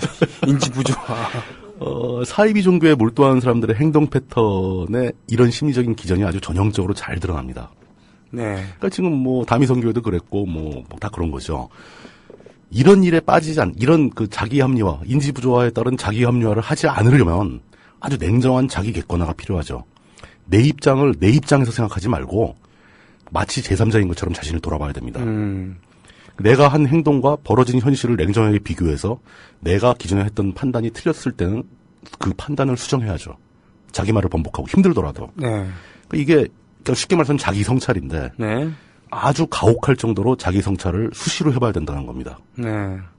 인지 부조화. 사이비 종교에 몰두하는 사람들의 행동 패턴에 이런 심리적인 기전이 아주 전형적으로 잘 드러납니다. 네. 그러니까 지금 뭐 다미성교회도 그랬고 뭐 다 그런 거죠. 이런 일에 이런 그 자기 합리화, 인지 부조화에 따른 자기 합리화를 하지 않으려면 아주 냉정한 자기 객관화가 필요하죠. 내 입장에서 생각하지 말고 마치 제3자인 것처럼 자신을 돌아봐야 됩니다. 내가 한 행동과 벌어진 현실을 냉정하게 비교해서 내가 기존에 했던 판단이 틀렸을 때는 그 판단을 수정해야죠. 자기 말을 번복하고 힘들더라도. 네. 이게 쉽게 말해서는 자기 성찰인데 네. 아주 가혹할 정도로 자기 성찰을 수시로 해봐야 된다는 겁니다. 네.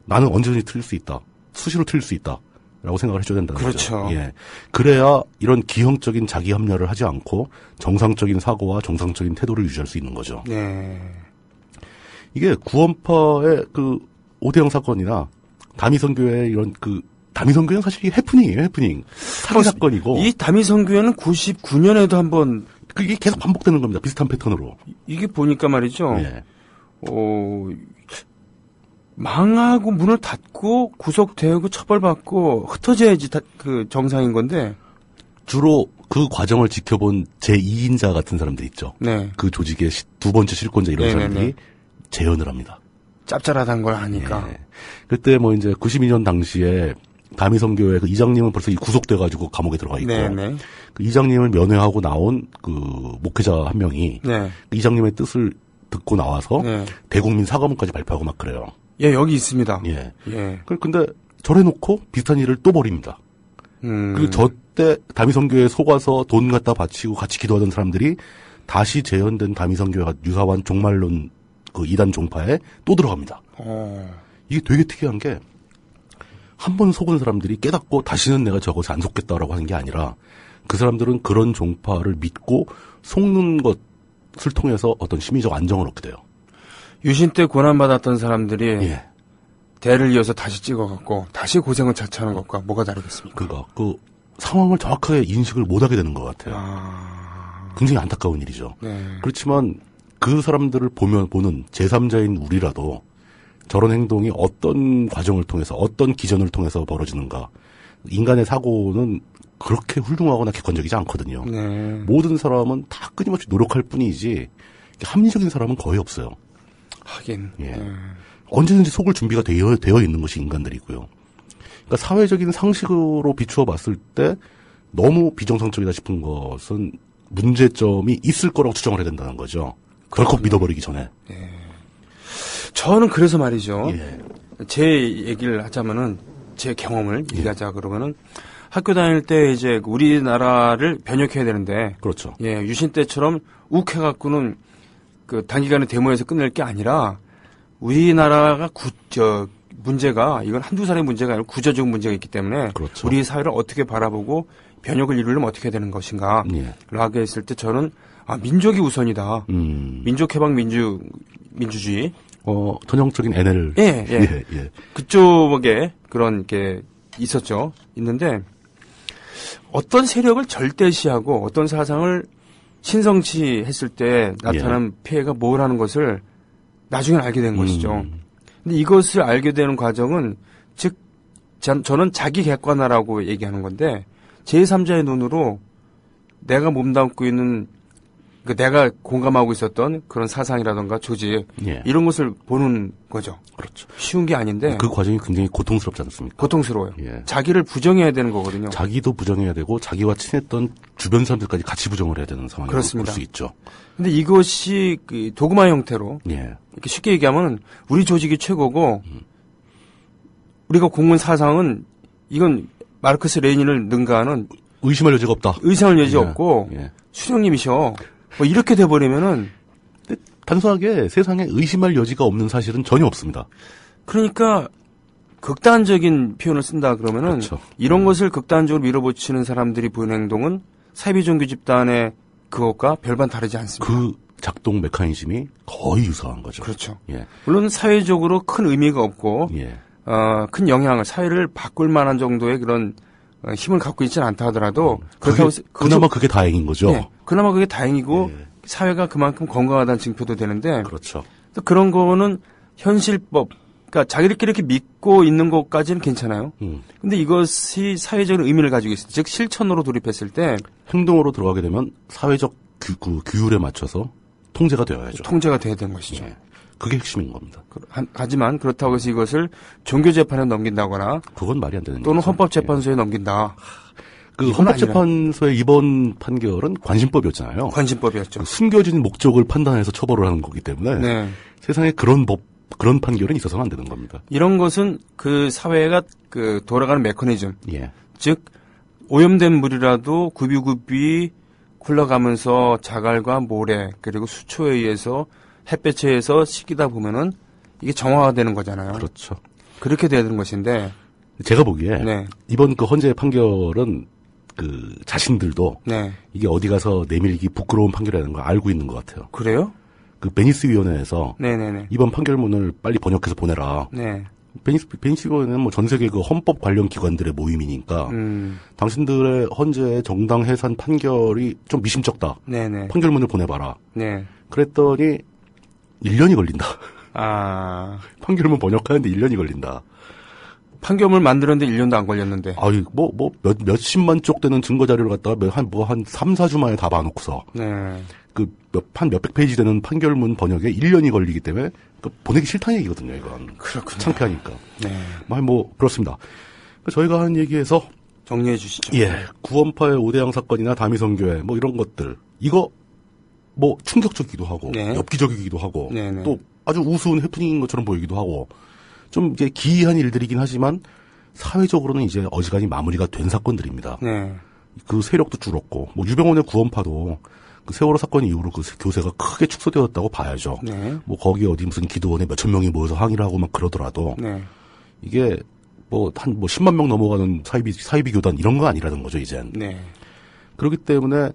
나는 언제든지 틀릴 수 있다. 수시로 틀릴 수 있다. 라고 생각을 해줘야 된다는 그렇죠. 거죠. 예. 그래야 이런 기형적인 자기 합리화를 하지 않고 정상적인 사고와 정상적인 태도를 유지할 수 있는 거죠. 네. 이게 구원파의 그 오대영 사건이나 다미성교회의 이런 다미성교회는 사실 이게 해프닝이에요. 사기 사건이고. 이 다미성교회는 99년에도 한번 그게 계속 반복되는 겁니다. 비슷한 패턴으로. 이게 보니까 말이죠. 예. 망하고 문을 닫고 구속되고 처벌받고 흩어져야지 그 정상인 건데 주로 그 과정을 지켜본 제2인자 같은 사람들 있죠. 네. 그 조직의 두 번째 실권자 이런 네네네. 사람들이 재연을 합니다. 짭짤하다는 걸 하니까. 예. 그때 뭐 이제 92년 당시에 다미성교회 그 이장님은 벌써 구속돼가지고 감옥에 들어가 있고, 네네. 그 이장님을 면회하고 나온 그 목회자 한 명이 네. 그 이장님의 뜻을 듣고 나와서 네. 대국민 사과문까지 발표하고 막 그래요. 예, 여기 있습니다. 예. 예. 근데 저래놓고 비슷한 일을 또 벌입니다. 그리고 저때 다미성교회에 속아서 돈 갖다 바치고 같이 기도하던 사람들이 다시 재현된 다미성교회가 유사한 종말론 그 이단 종파에 또 들어갑니다. 이게 되게 특이한 게 한 번 속은 사람들이 깨닫고 다시는 내가 저것에 안 속겠다라고 하는 게 아니라 그 사람들은 그런 종파를 믿고 속는 것을 통해서 어떤 심리적 안정을 얻게 돼요. 유신 때 고난받았던 사람들이 예. 대를 이어서 다시 찍어갖고 다시 고생을 자처하는 것과 뭐가 다르겠습니까? 그러니까 그 상황을 정확하게 인식을 못하게 되는 것 같아요. 굉장히 안타까운 일이죠. 네. 그렇지만 그 사람들을 보는 제3자인 우리라도 저런 행동이 어떤 과정을 통해서 어떤 기전을 통해서 벌어지는가. 인간의 사고는 그렇게 훌륭하거나 객관적이지 않거든요. 네. 모든 사람은 다 끊임없이 노력할 뿐이지 합리적인 사람은 거의 없어요. 하긴. 예. 언제든지 속을 준비가 되어 있는 것이 인간들이고요. 그러니까 사회적인 상식으로 비추어 봤을 때 너무 비정상적이다 싶은 것은 문제점이 있을 거라고 추정을 해야 된다는 거죠. 덜컥 믿어버리기 전에. 예. 저는 그래서 말이죠. 예. 제 얘기를 하자면은 제 경험을 얘기하자 그러면은 학교 다닐 때 이제 우리나라를 변혁해야 되는데. 그렇죠. 예, 유신 때처럼 욱해갖고는 그 단기간에 데모에서 끝낼 게 아니라 우리나라가 문제가 이건 한두 사람의 문제가 아니라 구조적 문제가 있기 때문에 그렇죠. 우리 사회를 어떻게 바라보고 변혁을 이루려면 어떻게 되는 것인가 예. 라고 했을 때 저는 민족이 우선이다. 민족해방 민주주의. 전형적인 NL. 예. 예. 그쪽에 그런 게 있었죠. 있는데 어떤 세력을 절대시하고 어떤 사상을 신성시했을 때 나타난 피해가 뭐라는 것을 나중에 알게 된 것이죠. 근데 이것을 알게 되는 과정은 즉 저는 자기 객관화라고 얘기하는 건데 제3자의 눈으로 내가 몸담고 있는 내가 공감하고 있었던 그런 사상이라든가 조직 이런 것을 보는 거죠. 그렇죠. 쉬운 게 아닌데 그 과정이 굉장히 고통스럽지 않습니까? 고통스러워요. 예. 자기를 부정해야 되는 거거든요. 자기도 부정해야 되고 자기와 친했던 주변 사람들까지 같이 부정을 해야 되는 상황이 올 수 있죠. 근데 이것이 그 도그마 형태로 예. 이렇게 쉽게 얘기하면 우리 조직이 최고고 우리가 공은 사상은 이건 마르크스 레닌을 능가하는 의심할 여지가 없다. 의심할 여지 없고 수령님이셔. 뭐 이렇게 돼버리면은 단순하게 세상에 의심할 여지가 없는 사실은 전혀 없습니다. 그러니까 극단적인 표현을 쓴다 그러면은 그렇죠. 이런 것을 극단적으로 밀어붙이는 사람들이 보이는 행동은 사이비종교 집단의 그것과 별반 다르지 않습니다. 그 작동 메커니즘이 거의 유사한 거죠. 그렇죠. 예. 물론 사회적으로 큰 의미가 없고 큰 영향을 사회를 바꿀 만한 정도의 그런 힘을 갖고 있지는 않다 하더라도 그렇다고 그나마 그게 다행인 거죠. 네, 그나마 그게 다행이고 사회가 그만큼 건강하다는 증표도 되는데 그렇죠. 또 그런 거는 현실법 그러니까 자기들끼리 이렇게 믿고 있는 것까지는 괜찮아요. 근데 이것이 사회적인 의미를 가지고 있어요. 즉 실천으로 돌입했을 때 행동으로 들어가게 되면 사회적 규율에 맞춰서 통제가 되어야죠. 통제가 돼야 되는 것이죠. 그게 핵심인 겁니다. 하지만 그렇다고 해서 이것을 종교재판에 넘긴다거나 그건 말이 안 되는 또는 헌법재판소에 넘긴다. 그 헌법재판소의 이번 판결은 관심법이었잖아요. 관심법이었죠. 숨겨진 목적을 판단해서 처벌을 하는 거기 때문에 세상에 그런 판결은 있어서는 안 되는 겁니다. 이런 것은 그 사회가 그 돌아가는 메커니즘. 즉 오염된 물이라도 굽이굽이 흘러가면서 자갈과 모래 그리고 수초에 의해서 햇볕에 의해서 식이다 보면은 이게 정화되는 거잖아요. 그렇죠. 그렇게 돼야 되는 것인데 제가 보기에 이번 그 헌재 판결은 그 자신들도 이게 어디 가서 내밀기 부끄러운 판결이라는 걸 알고 있는 것 같아요. 그래요? 그 베니스 위원회에서 네네네. 이번 판결문을 빨리 번역해서 보내라. 베니스 위원회는 뭐 전 세계 그 헌법 관련 기관들의 모임이니까 당신들의 헌재의 정당 해산 판결이 좀 미심쩍다. 판결문을 보내봐라. 그랬더니 1년이 걸린다. 판결문 번역하는데 1년이 걸린다. 판결문을 만들었는데 1년도 안 걸렸는데. 아유, 몇십만 쪽 되는 증거 자료를 갖다가 한 3, 4주 만에 다 봐놓고서. 네. 몇백 페이지 되는 판결문 번역에 1년이 걸리기 때문에 보내기 싫다는 얘기거든요, 이건. 그렇군요. 창피하니까. 네. 그렇습니다. 저희가 한 얘기에서. 정리해 주시죠. 예. 구원파의 오대양 사건이나 다미성교회, 이런 것들. 이거, 충격적이기도 하고, 네. 엽기적이기도 하고, 네네. 또 아주 우스운 해프닝인 것처럼 보이기도 하고, 좀 이게 기이한 일들이긴 하지만, 사회적으로는 이제 어지간히 마무리가 된 사건들입니다. 네. 그 세력도 줄었고, 유병원의 구원파도 그 세월호 사건 이후로 그 교세가 크게 축소되었다고 봐야죠. 네. 거기 어디 무슨 기도원에 몇천 명이 모여서 항의를 하고 막 그러더라도, 네. 이게 한 10만 명 넘어가는 사이비 교단 이런 거 아니라는 거죠, 이젠. 네. 그렇기 때문에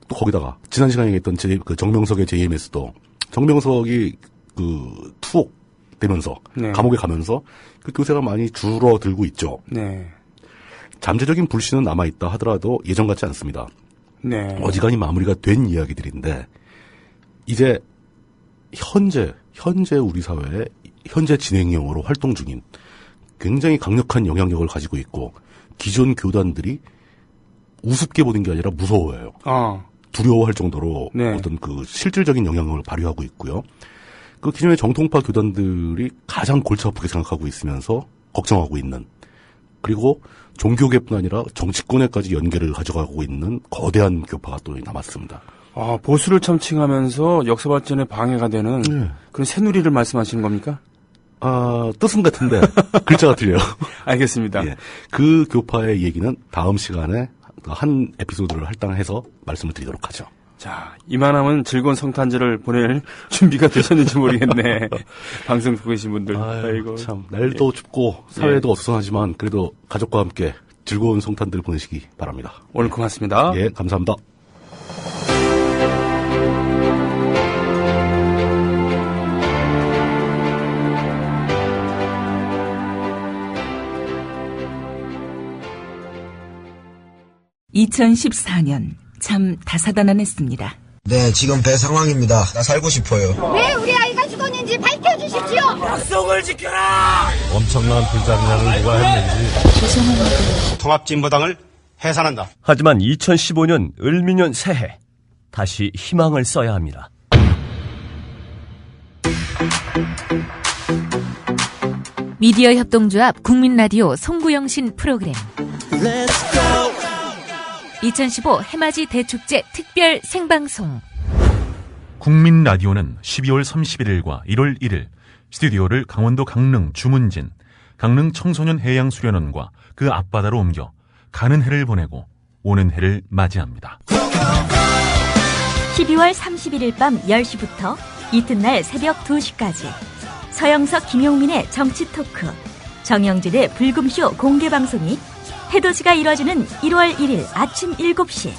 또 거기다가 지난 시간에 얘기했던 정명석의 JMS도 정명석이 투옥되면서 네. 감옥에 가면서 그 교세가 많이 줄어들고 있죠. 네. 잠재적인 불신은 남아있다 하더라도 예전 같지 않습니다. 네. 어지간히 마무리가 된 이야기들인데 이제 현재 우리 사회에 현재 진행형으로 활동 중인 굉장히 강력한 영향력을 가지고 있고 기존 교단들이 우습게 보는 게 아니라 무서워해요. 두려워할 정도로 네. 어떤 실질적인 영향력을 발휘하고 있고요. 그 기존의 정통파 교단들이 가장 골치 아프게 생각하고 있으면서 걱정하고 있는 그리고 종교계뿐 아니라 정치권에까지 연계를 가져가고 있는 거대한 교파가 또 남았습니다. 보수를 첨칭하면서 역사 발전에 방해가 되는 네. 그런 새누리를 말씀하시는 겁니까? 뜻은 같은데 글자가 틀려요. 알겠습니다. 예. 그 교파의 얘기는 다음 시간에 한 에피소드를 할당해서 말씀을 드리도록 하죠. 자, 이만하면 즐거운 성탄절을 보낼 준비가 되셨는지 모르겠네. 방송 듣고 계신 분들. 아이고. 참, 날도 춥고 사회도 어수선하지만 그래도 가족과 함께 즐거운 성탄들 보내시기 바랍니다. 오늘 고맙습니다. 예, 감사합니다. (2014년) 참 다사다난했습니다. 네, 지금 배 상황입니다. 나 살고 싶어요. 왜 우리 아이가 죽었는지 밝혀주십시오. 약속을 지켜라. 엄청난 불장난을 누가 했는지. 죄송합니다. 통합진보당을 해산한다. 하지만 2015년 을미년 새해 다시 희망을 써야 합니다. 미디어 협동조합 국민라디오 송구영신 프로그램 2015 해맞이 대축제 특별 생방송. 국민라디오는 12월 31일과 1월 1일 스튜디오를 강원도 강릉 주문진, 강릉 청소년 해양수련원과 그 앞바다로 옮겨 가는 해를 보내고 오는 해를 맞이합니다. 12월 31일 밤 10시부터 이튿날 새벽 2시까지 서영석 김용민의 정치 토크, 정영진의 불금쇼 공개방송이 해돋이가 이뤄지는 1월 1일 아침 7시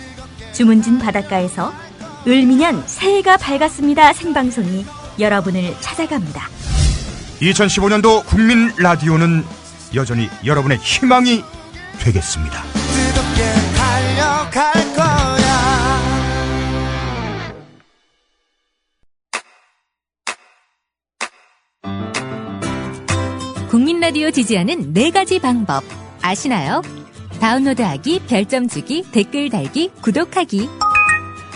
주문진 바닷가에서 을미년 새해가 밝았습니다 생방송이 여러분을 찾아갑니다. 2015년도 국민 라디오는 여전히 여러분의 희망이 되겠습니다. 뜨겁게 달려갈 거야. 국민라디오 지지하는 4가지 방법 아시나요? 다운로드하기, 별점 주기, 댓글 달기, 구독하기.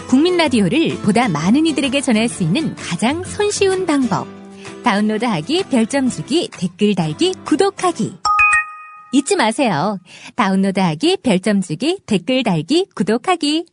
국민라디오를 보다 많은 이들에게 전할 수 있는 가장 손쉬운 방법. 다운로드하기, 별점 주기, 댓글 달기, 구독하기. 잊지 마세요. 다운로드하기, 별점 주기, 댓글 달기, 구독하기.